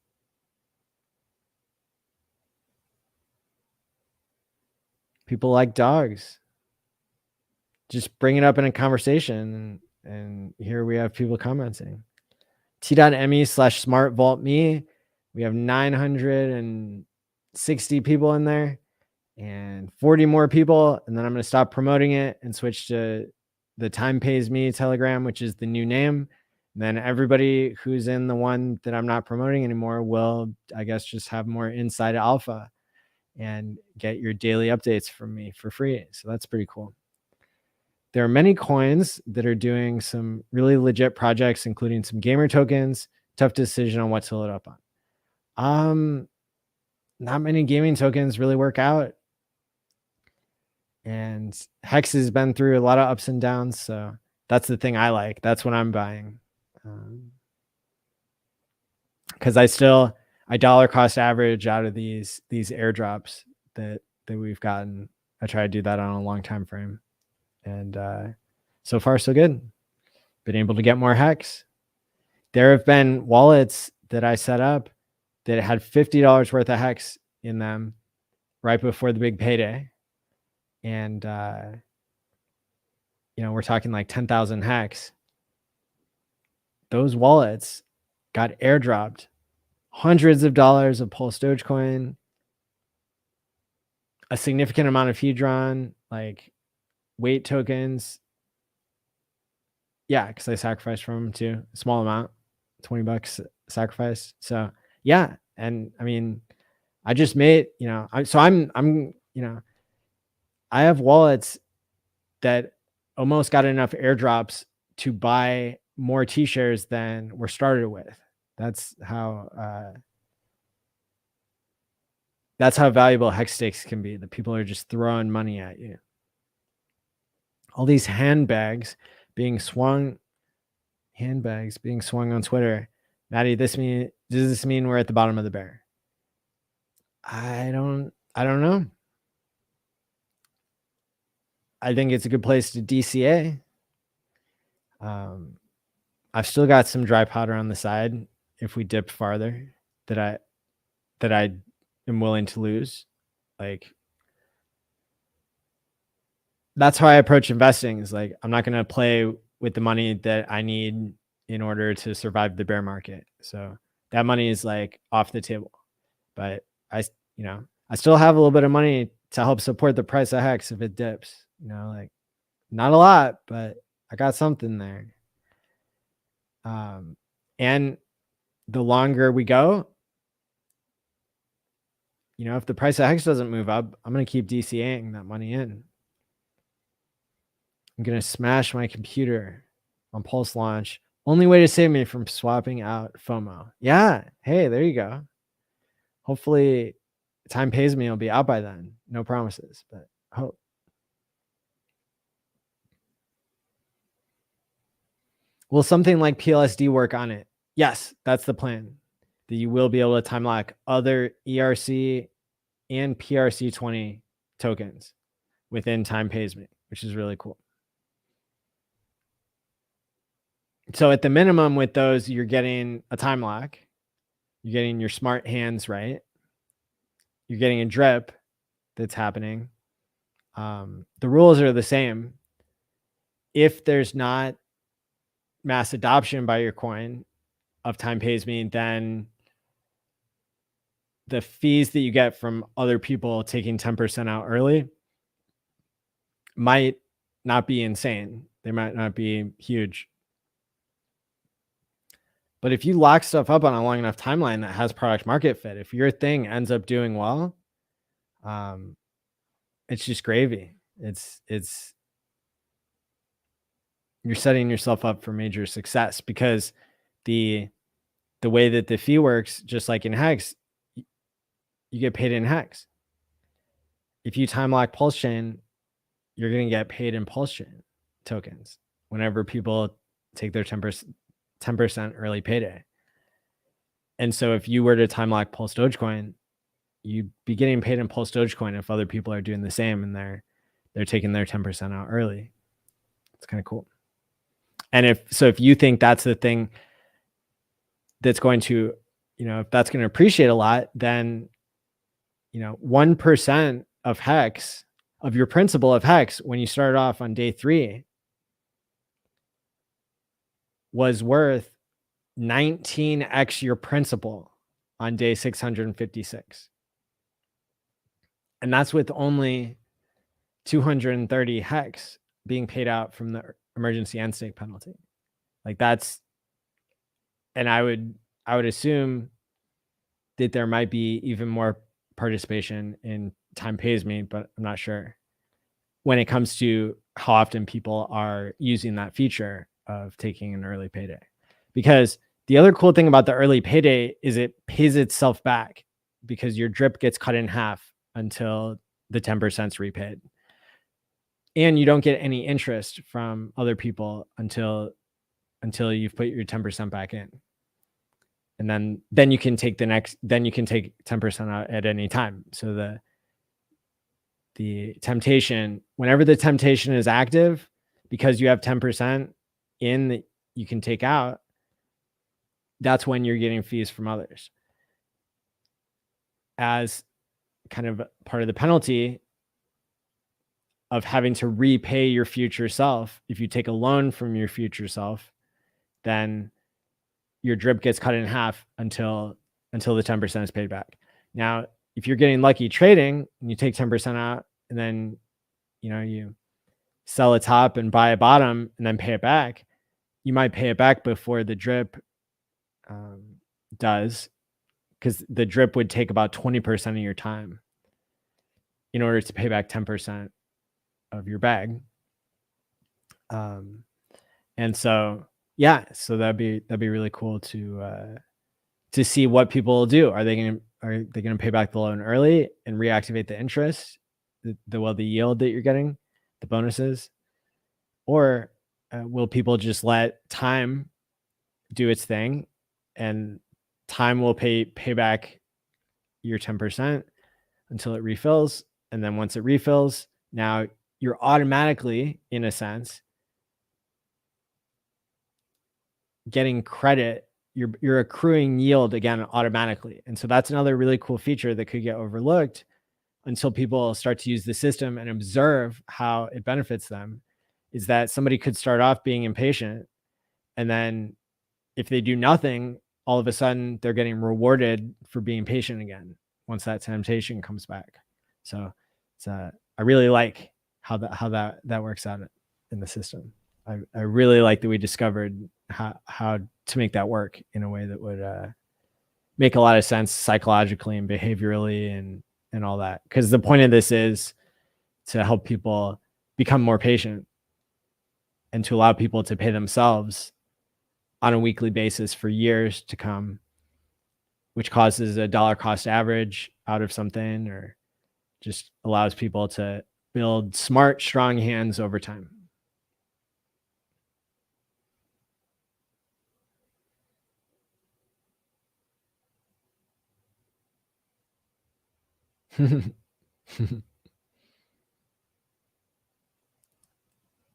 People like dogs. Just bring it up in a conversation, and here we have people commenting. T.me/smartvaultme. We have 960 people in there and 40 more people. And then I'm going to stop promoting it and switch to the Time Pays Me Telegram, which is the new name. And then everybody who's in the one that I'm not promoting anymore will, I guess, just have more inside alpha and get your daily updates from me for free. So that's pretty cool. There are many coins that are doing some really legit projects, including some gamer tokens. Tough decision on what to load up on. Not many gaming tokens really work out. And Hex has been through a lot of ups and downs. So That's the thing I like. That's what I'm buying. Because I dollar cost average out of these airdrops that we've gotten. I try to do that on a long time frame, and so far so good. Been able to get more Hex. There have been wallets that I set up that had $50 worth of Hex in them right before the big payday, and we're talking like 10,000 Hex. Those wallets got airdropped hundreds of dollars of Pulse Dogecoin, a significant amount of Hedron, like weight tokens. Yeah, because I sacrificed from them too. A small amount, $20 sacrifice. So yeah, and I mean, I just made, I have wallets that almost got enough airdrops to buy more T-shares than we're started with. That's how valuable Hex stakes can be. The people are just throwing money at you. All these handbags being swung on Twitter. Maddie, does this mean we're at the bottom of the bear? I don't know. I think it's a good place to DCA. I've still got some dry powder on the side if we dip farther that I am willing to lose. Like, that's how I approach investing, is like, I'm not going to play with the money that I need in order to survive the bear market. So that money is like off the table, but I still have a little bit of money to help support the price of Hex if it dips, like not a lot, but I got something there. And the longer we go, if the price of Hex doesn't move up, I'm going to keep DCAing that money in. I'm going to smash my computer on Pulse launch. Only way to save me from swapping out FOMO. Yeah. Hey, there you go. Hopefully time pays me. I'll be out by then. No promises, but hope. Will something like PLSD work on it? Yes, that's the plan. That you will be able to time lock other ERC and PRC20 tokens within time pays me, which is really cool. So at the minimum with those, you're getting a time lock. You're getting your smart hands right. You're getting a drip that's happening. The rules are the same. If there's not mass adoption by your coin of time pays me, then the fees that you get from other people taking 10% out early might not be insane. They might not be huge. But if you lock stuff up on a long enough timeline that has product market fit, if your thing ends up doing well, it's just gravy. You're setting yourself up for major success, because the way that the fee works, just like in Hex, you get paid in Hex. If you time lock PulseChain, you're going to get paid in PulseChain tokens whenever people take their 10% early payday. And so if you were to time lock Pulse Dogecoin, you'd be getting paid in Pulse Dogecoin if other people are doing the same and they're taking their 10% out early. It's kind of cool. And if you think that's the thing that's going to, if that's going to appreciate a lot, then 1% of Hex, of your principal of Hex, when you started off on day 3, was worth 19x your principal on day 656. And that's with only 230 Hex being paid out from the emergency end stake penalty. Like, that's, and I would assume that there might be even more participation in time pays me, but I'm not sure when it comes to how often people are using that feature of taking an early payday. Because the other cool thing about the early payday is it pays itself back, because your drip gets cut in half until the 10% is repaid. and you don't get any interest from other people until you've put your 10% back in. And then you can take 10% out at any time. So the temptation, whenever the temptation is active, because you have 10% in that you can take out, that's when you're getting fees from others. As kind of part of the penalty of having to repay your future self, if you take a loan from your future self, then your drip gets cut in half until the 10% is paid back. Now, if you're getting lucky trading and you take 10% out and then, you sell a top and buy a bottom and then pay it back, you might pay it back before the drip does, because the drip would take about 20% of your time in order to pay back 10% of your bag. And so, yeah, so that'd be really cool to see what people will do. Are they going to pay back the loan early and reactivate the interest, the yield that you're getting, the bonuses, or will people just let time do its thing, and time will pay back your 10% until it refills, and then once it refills, now you're automatically, in a sense, getting credit. You're accruing yield again automatically. And so that's another really cool feature that could get overlooked until people start to use the system and observe how it benefits them, is that somebody could start off being impatient, and then if they do nothing, all of a sudden they're getting rewarded for being patient again once that temptation comes back. So I really like how that works out in the system. I really like that we discovered how to make that work in a way that would make a lot of sense psychologically and behaviorally and all that. Because the point of this is to help people become more patient and to allow people to pay themselves on a weekly basis for years to come, which causes a dollar cost average out of something, or just allows people to build smart, strong hands over time.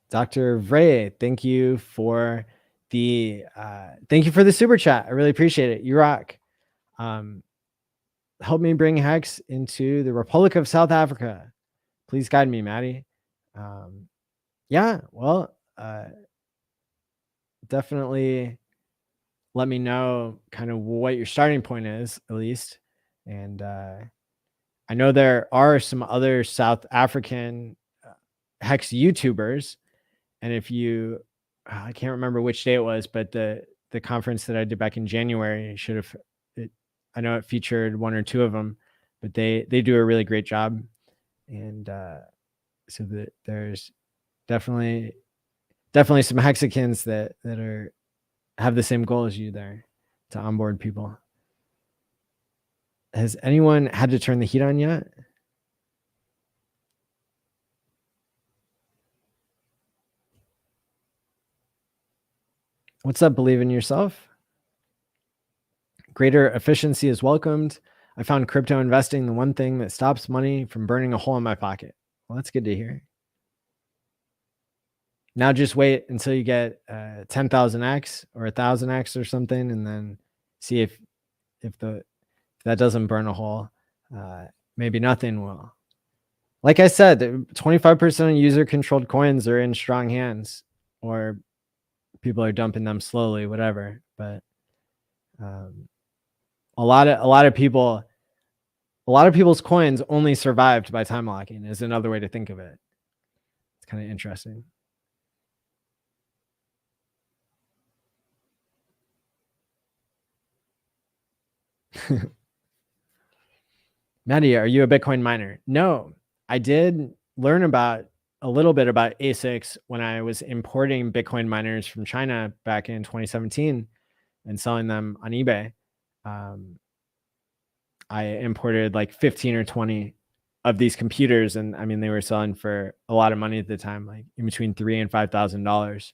Dr. Vray, thank you for the super chat. I really appreciate it. You rock. Help me bring Hex into the Republic of South Africa. Please guide me, Maddie. Yeah, well, definitely let me know kind of what your starting point is, at least. And I know there are some other South African Hex YouTubers. And if you, I can't remember which day it was, but the conference that I did back in January I know it featured one or two of them, but they do a really great job. And so there's definitely some Hexicans that have the same goal as you there, to onboard people. Has anyone had to turn the heat on yet? What's up? Believe in yourself. Greater efficiency is welcomed. I found crypto investing the one thing that stops money from burning a hole in my pocket. Well, that's good to hear. Now just wait until you get 10,000x or 1,000x or something, and then see if that doesn't burn a hole. Maybe nothing will. Like I said, 25% of user-controlled coins are in strong hands, or people are dumping them slowly, whatever. But a lot of people's coins only survived by time locking is another way to think of it. It's kind of interesting. Maddie, are you a Bitcoin miner? No, I did learn a little bit about ASICs when I was importing Bitcoin miners from China back in 2017 and selling them on eBay. I imported like 15 or 20 of these computers. And I mean, they were selling for a lot of money at the time, like in between $3,000 and $5,000.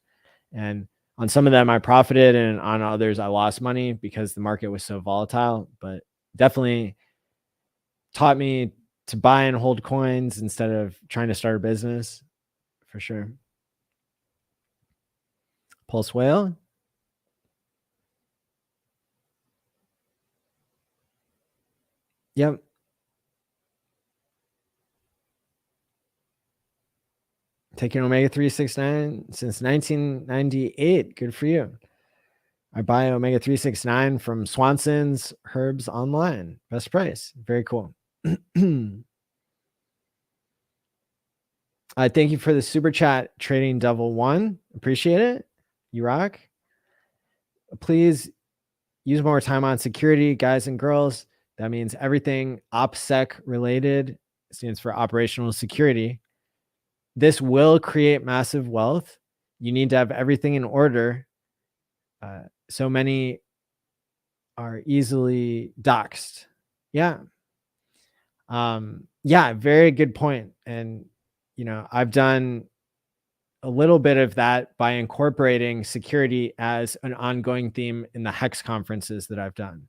And on some of them I profited, and on others I lost money because the market was so volatile, but definitely taught me to buy and hold coins instead of trying to start a business, for sure. Pulse whale. Yep. Taking omega 369 since 1998. Good for you. I buy omega 369 from Swanson's Herbs Online. Best price. Very cool. Thank you for the super chat, Trading Devil 1. Appreciate it. You rock. Please use more time on security, guys and girls. That means everything OPSEC related, stands for operational security. This will create massive wealth. You need to have everything in order. So many are easily doxxed. Yeah. Yeah, very good point. And, I've done a little bit of that by incorporating security as an ongoing theme in the Hex conferences that I've done.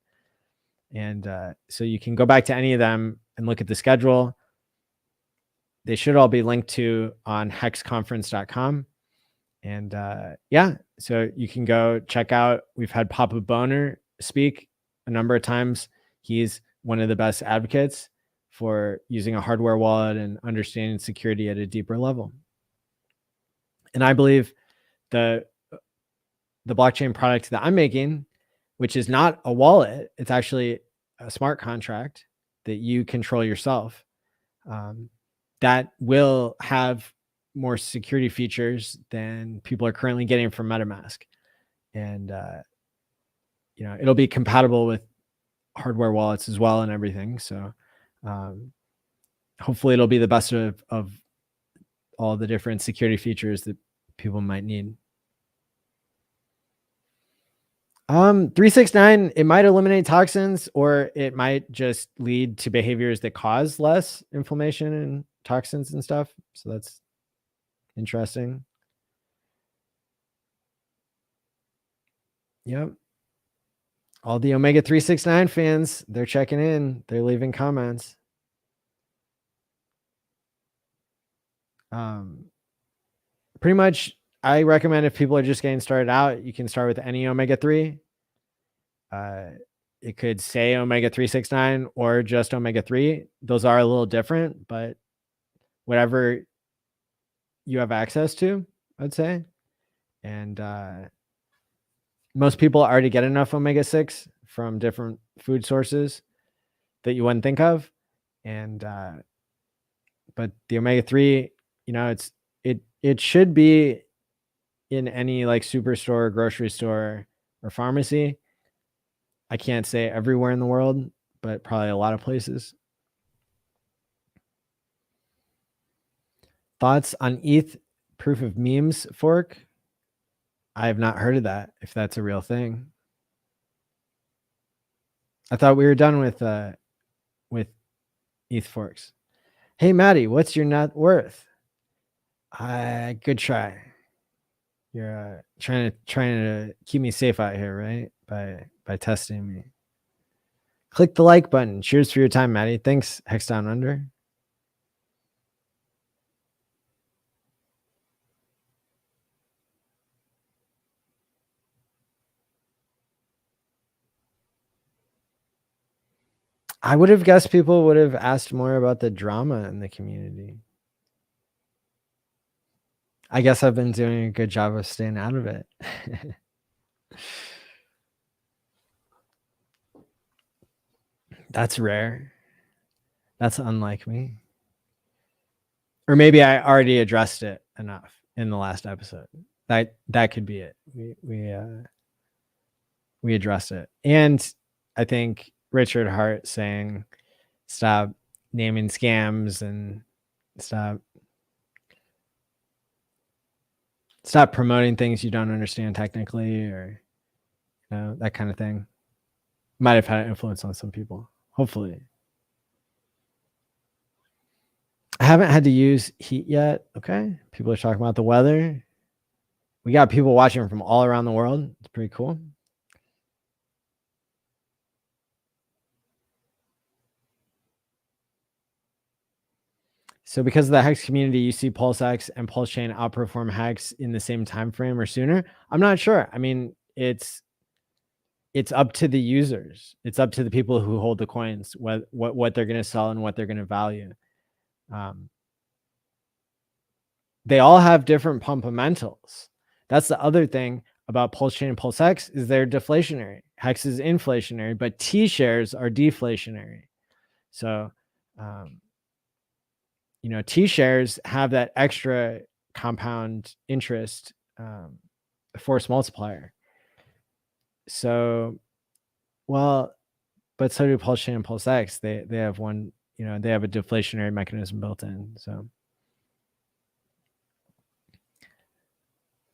And so you can go back to any of them and look at the schedule. They should all be linked to on hexconference.com. And yeah, so you can go check out. We've had Papa Boner speak a number of times. He's one of the best advocates for using a hardware wallet and understanding security at a deeper level. And I believe the blockchain product that I'm making, which is not a wallet, it's actually a smart contract that you control yourself, that will have more security features than people are currently getting from MetaMask. And, it'll be compatible with hardware wallets as well and everything. So hopefully it'll be the best of all the different security features that people might need. 369, it might eliminate toxins, or it might just lead to behaviors that cause less inflammation and toxins and stuff. So that's interesting. Yep. All the omega 369 fans, they're checking in. They're leaving comments. Pretty much, I recommend if people are just getting started out, you can start with any omega 3. It could say omega 369 or just omega 3. Those are a little different, but whatever you have access to, I'd say. And most people already get enough omega 6 from different food sources that you wouldn't think of. And but the omega 3, it should be in any like superstore, grocery store, or pharmacy. I can't say everywhere in the world, but probably a lot of places. Thoughts on ETH proof of memes fork? I have not heard of that, if that's a real thing. I thought we were done with ETH forks. Hey, Maddie, what's your net worth? Good try. You're trying to keep me safe out here, right? By testing me. Click the like button. Cheers for your time, Maddie. Thanks, Hex Down Under. I would have guessed people would have asked more about the drama in the community. I guess I've been doing a good job of staying out of it. That's rare. That's unlike me. Or maybe I already addressed it enough in the last episode. That could be it. We addressed it. And I think Richard Hart saying stop naming scams and stop promoting things you don't understand technically, or that kind of thing might have had an influence on some people, hopefully. I haven't had to use heat yet. Okay. People are talking about the weather. We got people watching from all around the world. It's pretty cool. So because of the Hex community, you see PulseX and PulseChain outperform Hex in the same time frame or sooner. I'm not sure. I mean, it's up to the users. It's up to the people who hold the coins, what they're going to sell and what they're going to value. They all have different fundamentals. That's the other thing about PulseChain and PulseX is they're deflationary. Hex is inflationary, but T shares are deflationary. So, you know, T shares have that extra compound interest force multiplier. So, well, but so do PulseChain and PulseX. They have one, you know, they have a deflationary mechanism built in. So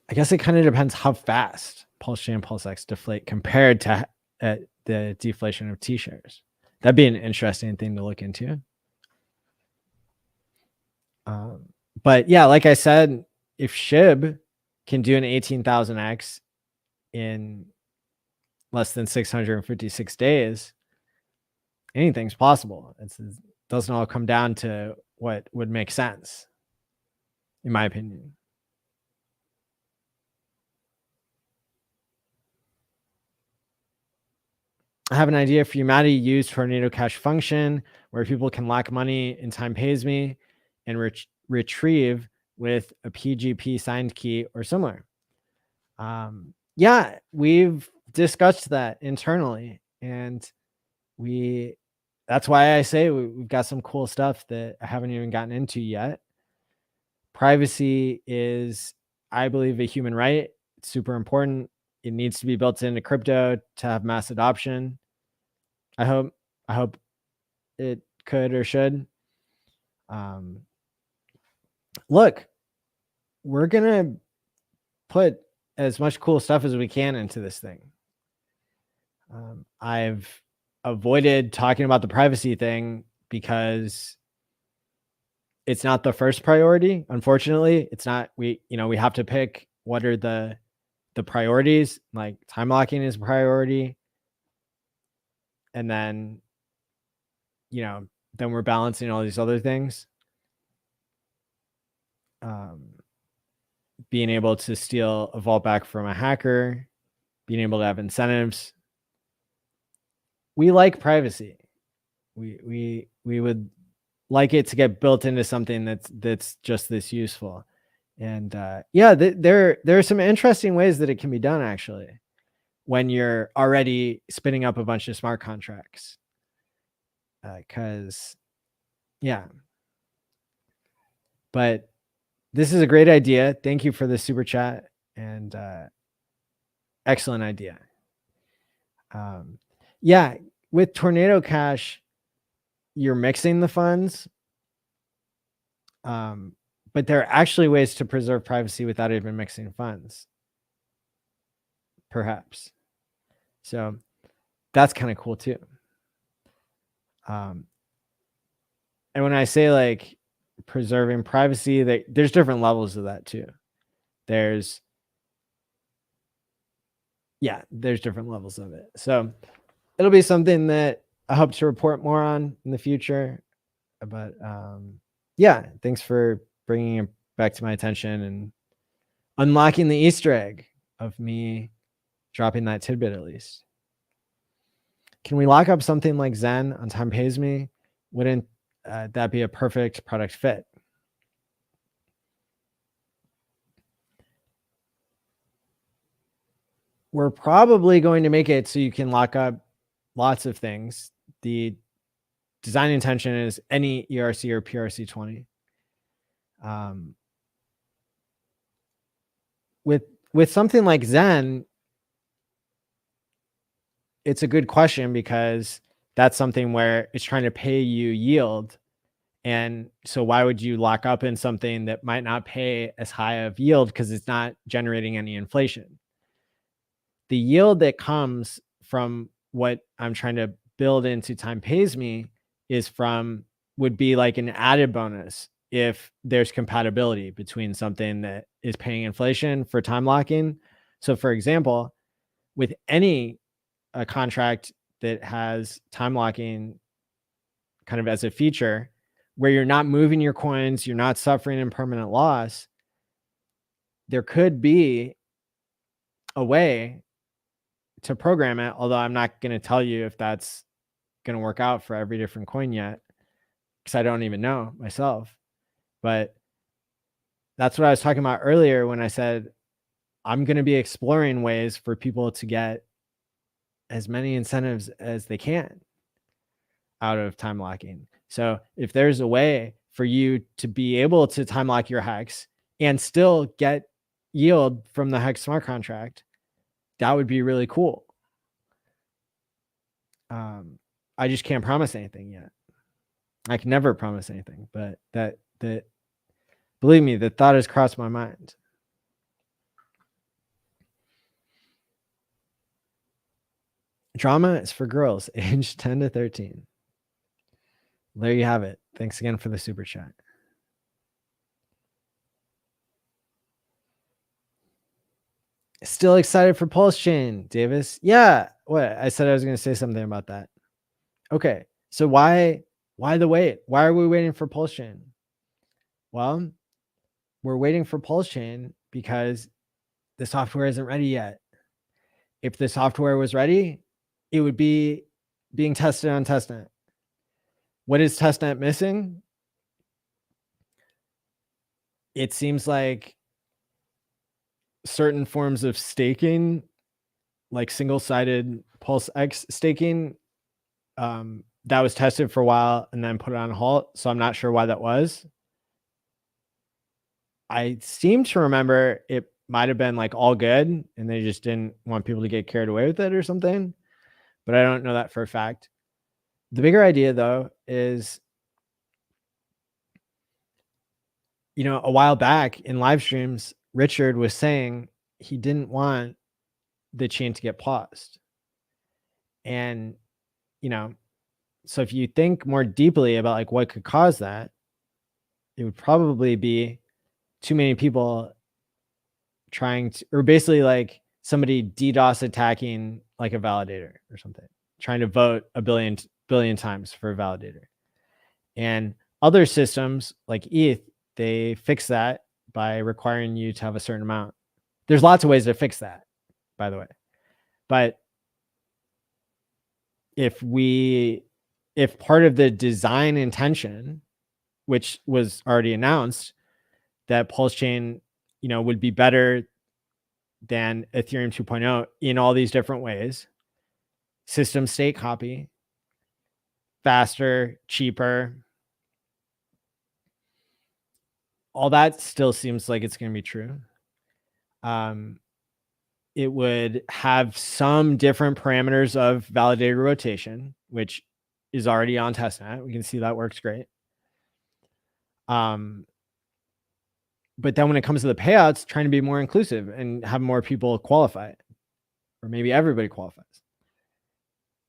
I guess it kind of depends how fast PulseChain and PulseX deflate compared to the deflation of T shares. That'd be an interesting thing to look into. But yeah, like I said, if SHIB can do an 18,000x in less than 656 days, anything's possible. It doesn't all come down to what would make sense, in my opinion. I have an idea for you, Maddie. Use Tornado Cash function where people can lock money in time pays me and retrieve with a PGP signed key or similar. Yeah, we've discussed that internally, and that's why I say we've got some cool stuff that I haven't even gotten into yet. Privacy is, I believe, a human right. It's super important. It needs to be built into crypto to have mass adoption. I hope it could or should. Look, we're gonna put as much cool stuff as we can into this thing. I've avoided talking about the privacy thing because it's not the first priority. Unfortunately, it's not. We have to pick what are the priorities. Like time locking is a priority, and then then we're balancing all these other things. Being able to steal a vault back from a hacker, being able to have incentives. We like privacy. We would like it to get built into something that's just this useful. And yeah, there are some interesting ways that it can be done actually when you're already spinning up a bunch of smart contracts. Because yeah. But this is a great idea. Thank you for the super chat and excellent idea. Yeah, with Tornado Cash, you're mixing the funds. But there are actually ways to preserve privacy without even mixing funds. Perhaps. So that's kind of cool too. And when I say like preserving privacy, there's different levels of that too. There's different levels of it. So it'll be something that I hope to report more on in the future. But yeah, thanks for bringing it back to my attention and unlocking the Easter egg of me dropping that tidbit at least. Can we lock up something like Zen on Time Pays Me? Wouldn't that be a perfect product fit? We're probably going to make it so you can lock up lots of things. The design intention is any ERC or PRC20. With something like Zen, it's a good question because that's something where it's trying to pay you yield. And so why would you lock up in something that might not pay as high of yield because it's not generating any inflation? The yield that comes from what I'm trying to build into Time Pays Me is from would be like an added bonus if there's compatibility between something that is paying inflation for time locking. So for example, with any contract that has time locking kind of as a feature, where you're not moving your coins, you're not suffering impermanent loss, there could be a way to program it, although I'm not going to tell you if that's going to work out for every different coin yet, because I don't even know myself. But that's what I was talking about earlier when I said I'm going to be exploring ways for people to get as many incentives as they can out of time locking. So if there's a way for you to be able to time lock your Hex and still get yield from the Hex smart contract, that would be really cool. I just can't promise anything yet. I can never promise anything, but that believe me, the thought has crossed my mind. Drama is for girls aged 10 to 13. There you have it. Thanks again for the super chat. Still excited for PulseChain, Davis? Yeah. What? I said I was going to say something about that. Okay. So why the wait? Why are we waiting for PulseChain? Well, we're waiting for PulseChain because the software isn't ready yet. If the software was ready, it would be being tested on testnet. What is testnet missing? It seems like certain forms of staking, like single-sided Pulse X staking, that was tested for a while and then put it on halt. So I'm not sure why that was. I seem to remember it might have been like all good and they just didn't want people to get carried away with it or something, but I don't know that for a fact. The bigger idea though is, you know, a while back in live streams, Richard was saying he didn't want the chain to get paused. And, you know, so if you think more deeply about like what could cause that, it would probably be too many people trying to, or basically like somebody DDoS attacking like a validator or something, trying to vote a billion times for a validator. And other systems like ETH, they fix that by requiring you to have a certain amount. There's lots of ways to fix that, by the way. But if part of the design intention, which was already announced, that PulseChain, you know, would be better than Ethereum 2.0 in all these different ways, system state copy, faster, cheaper, all that still seems like it's going to be true. It would have some different parameters of validator rotation, which is already on testnet. We can see that works great. But then when it comes to the payouts, trying to be more inclusive and have more people qualify, or maybe everybody qualifies.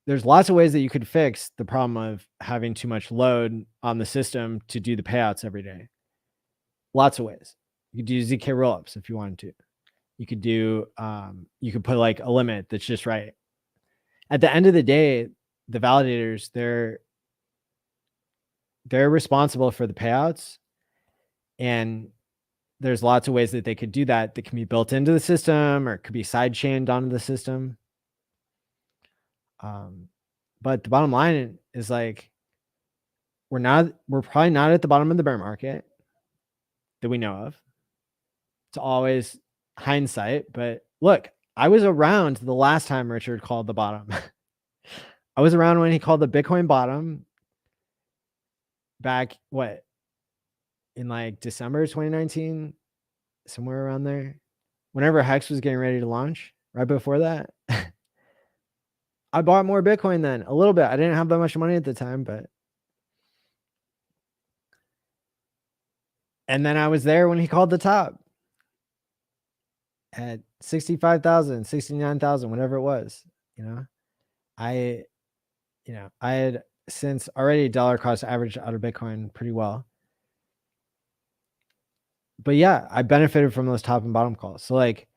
There's lots of ways that you could fix the problem of having too much load on the system to do the payouts every day. Lots of ways. You could do ZK rollups if you wanted to. You could do, you could put like a limit that's just right. At the end of the day, the validators, they're responsible for the payouts, and there's lots of ways that they could do that can be built into the system or could be side chained onto the system. But the bottom line is like, we're probably not at the bottom of the bear market that we know of. It's always hindsight, but look, I was around the last time Richard called the bottom. I was around when he called the Bitcoin bottom back, what, in like December 2019, somewhere around there, whenever Hex was getting ready to launch, right before that. I bought more Bitcoin then, a little bit. I didn't have that much money at the time, but. And then I was there when he called the top at 65,000, 69,000, whatever it was, you know. I had since already dollar cost averaged out of Bitcoin pretty well. But yeah, I benefited from those top and bottom calls. So like,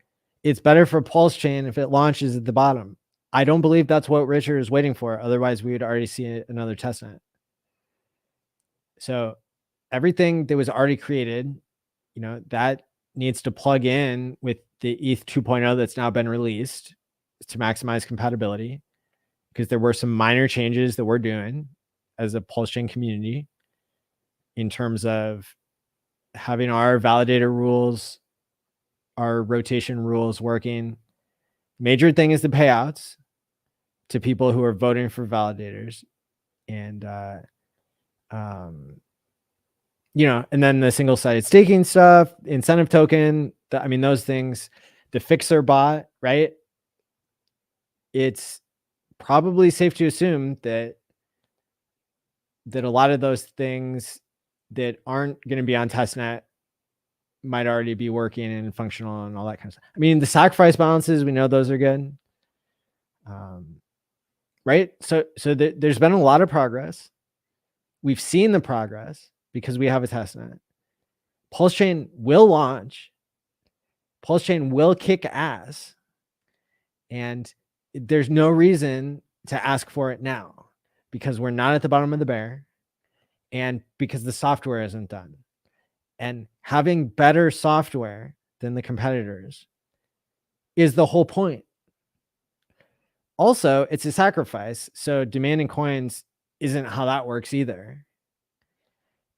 it's better for PulseChain if it launches at the bottom. I don't believe that's what Richard is waiting for. Otherwise, we would already see another testnet. So everything that was already created, you know, that needs to plug in with the ETH 2.0 that's now been released to maximize compatibility, because there were some minor changes that we're doing as a PulseChain community in terms of having our validator rules, our rotation rules working. Major thing is the payouts to people who are voting for validators, and you know, and then the single-sided staking stuff, incentive token. I mean, those things, the fixer bot, right? It's probably safe to assume that a lot of those things that aren't going to be on testnet might already be working and functional and all that kind of stuff. I mean, the sacrifice balances, we know those are good. Right? So there's been a lot of progress. We've seen the progress because we have a testnet. PulseChain will launch. PulseChain will kick ass. And there's no reason to ask for it now, because we're not at the bottom of the bear and because the software isn't done. And having better software than the competitors is the whole point. Also, it's a sacrifice. So demanding coins isn't how that works either.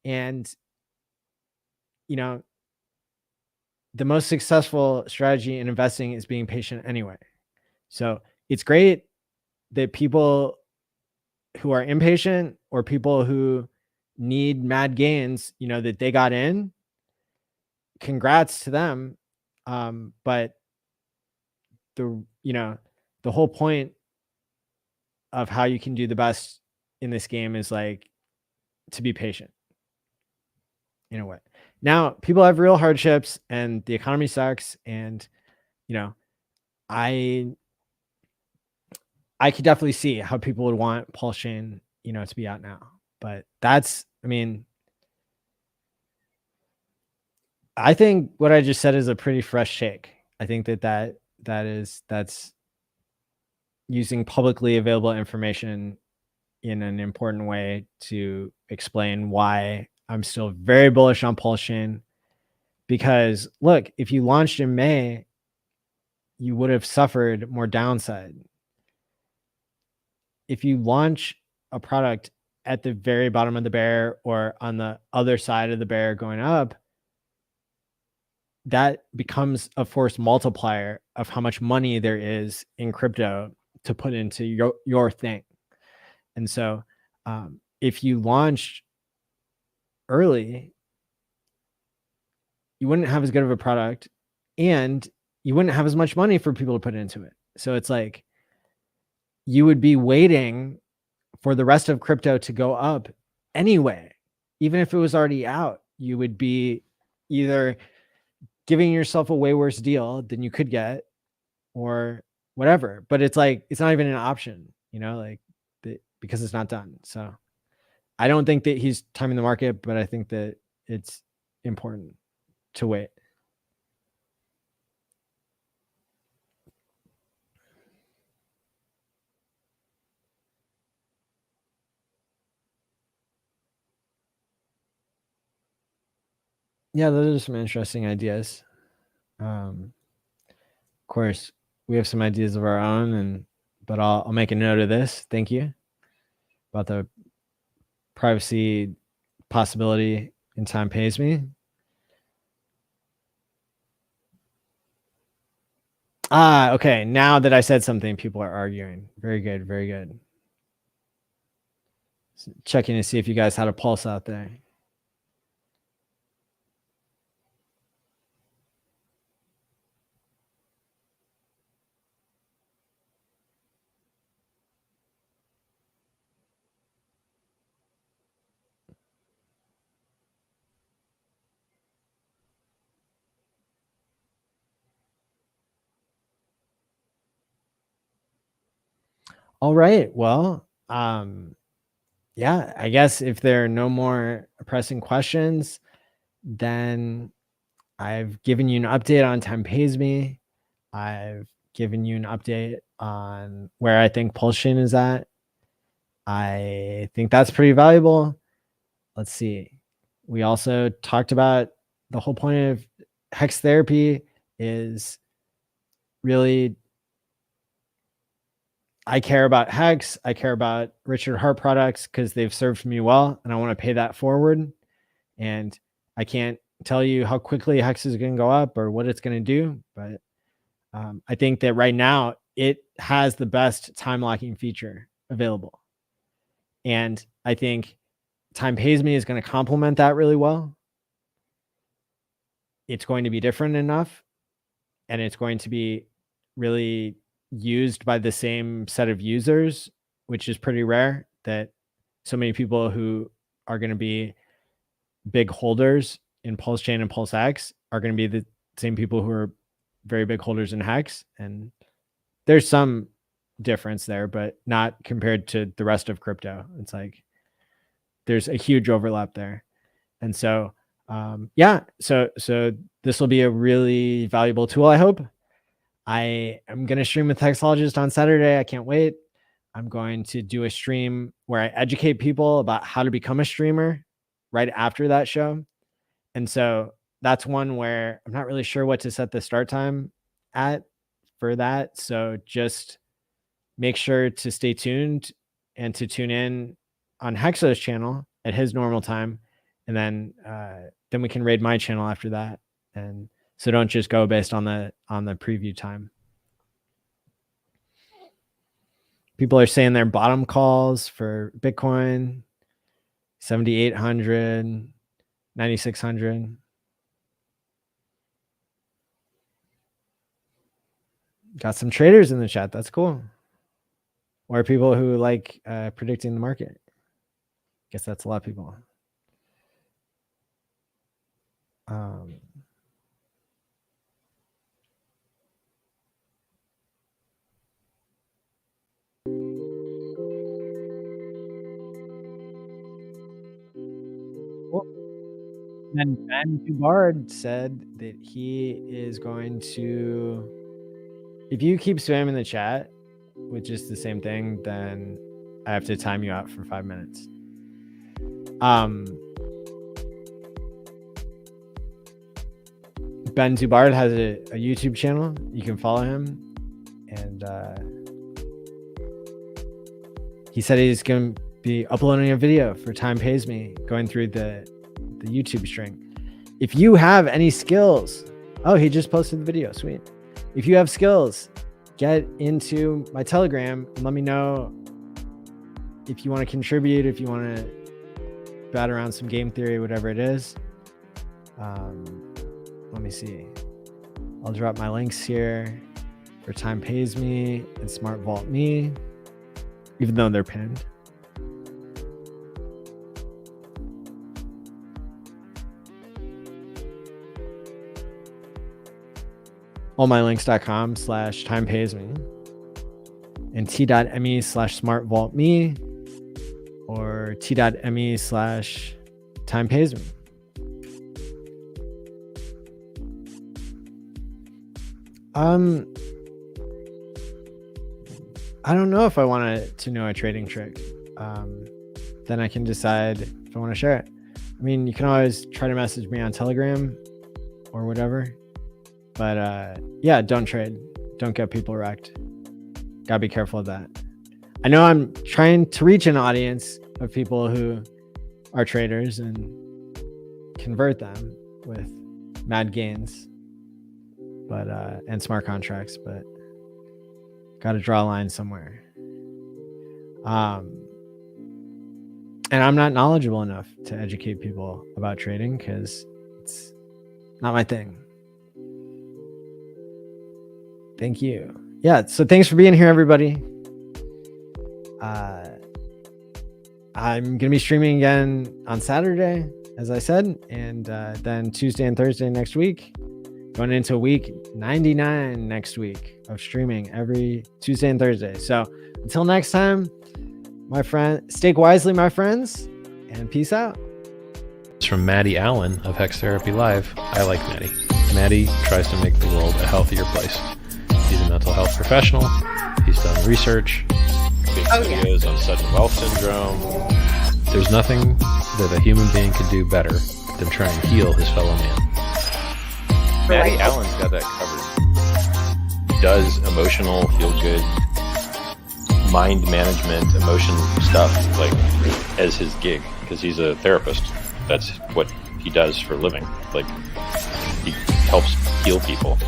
And, you know, the most successful strategy in investing is being patient anyway. So it's great that people who are impatient or people who need mad gains, you know, that they got in. Congrats to them. But the whole point of how you can do the best in this game is like to be patient in a way. Now, people have real hardships and the economy sucks, and you know, I could definitely see how people would want PulseChain, you know, to be out now. But that's, I mean, I think what I just said is a pretty fresh shake. I think that's using publicly available information in an important way to explain why I'm still very bullish on PulseChain. Because look, if you launched in May, you would have suffered more downside. If you launch a product at the very bottom of the bear or on the other side of the bear going up, that becomes a force multiplier of how much money there is in crypto to put into your thing. And so if you launched early, you wouldn't have as good of a product and you wouldn't have as much money for people to put into it. So it's like you would be waiting for the rest of crypto to go up anyway. Even if it was already out, you would be either giving yourself a way worse deal than you could get or whatever. But it's like, it's not even an option, you know, like because it's not done. So I don't think that he's timing the market, but I think that it's important to wait. Yeah, those are some interesting ideas. Of course, we have some ideas of our own, but I'll make a note of this. Thank you about the privacy possibility in time pays me. Okay. Now that I said something, people are arguing. Very good. Very good. Checking to see if you guys had a pulse out there. All right. Well, yeah, I guess if there are no more pressing questions, then I've given you an update on Time Pays Me. I've given you an update on where I think PulseChain is at. I think that's pretty valuable. Let's see. We also talked about the whole point of Hex Therapy is really, I care about Hex. I care about Richard Hart products because they've served me well, and I want to pay that forward. And I can't tell you how quickly Hex is going to go up or what it's going to do, but I think that right now it has the best time locking feature available. And I think Time Pays Me is going to complement that really well. It's going to be different enough, and it's going to be really used by the same set of users, which is pretty rare that so many people who are going to be big holders in PulseChain and PulseX are going to be the same people who are very big holders in Hex. And there's some difference there, but not compared to the rest of crypto. It's like there's a huge overlap there. And so yeah, so this will be a really valuable tool, I hope. I am going to stream with Hexologist on Saturday. I can't wait. I'm going to do a stream where I educate people about how to become a streamer right after that show. And so that's one where I'm not really sure what to set the start time at for that. So just make sure to stay tuned and to tune in on Hexo's channel at his normal time. And then we can raid my channel after that. And so don't just go based on the preview time. People are saying their bottom calls for Bitcoin, 7,800, 9,600. Got some traders in the chat. That's cool. Or people who like predicting the market. Guess that's a lot of people. And Ben Dubard said that he is going to, if you keep spamming the chat with just the same thing, then I have to time you out for 5 minutes. Ben Dubard has a YouTube channel. You can follow him. And he said he's going to be uploading a video for Time Pays Me, going through the YouTube string. If you have any skills, oh, he just posted the video. Sweet. If you have skills, get into my Telegram and let me know if you want to contribute, if you want to bat around some game theory, whatever it is. Let me see. I'll drop my links here for Time Pays Me and Smart Vault Me, even though they're pinned. allmylinks.com/timepaysme and t.me/smartvaultme or t.me/timepaysme. I don't know if I want to know a trading trick. Then I can decide if I want to share it. I mean, you can always try to message me on Telegram or whatever. But yeah, don't trade. Don't get people wrecked. Gotta be careful of that. I know I'm trying to reach an audience of people who are traders and convert them with mad gains, but and smart contracts, but gotta draw a line somewhere. And I'm not knowledgeable enough to educate people about trading because it's not my thing. Thank you. Yeah, so thanks for being here, everybody. I'm going to be streaming again on Saturday, as I said, and then Tuesday and Thursday next week. Going into week 99 next week of streaming every Tuesday and Thursday. So until next time, my friend. Stake wisely, my friends, and peace out. It's from ALLin of Hex Therapy.live. I like Maddie. Maddie tries to make the world a healthier place. He's a mental health professional. He's done research. Big videos on sudden wealth syndrome. There's nothing that a human being could do better than try and heal his fellow man. ALLin's got that covered. Does emotional, feel good, mind management, emotion stuff like as his gig because he's a therapist. That's what he does for a living. Like he helps heal people.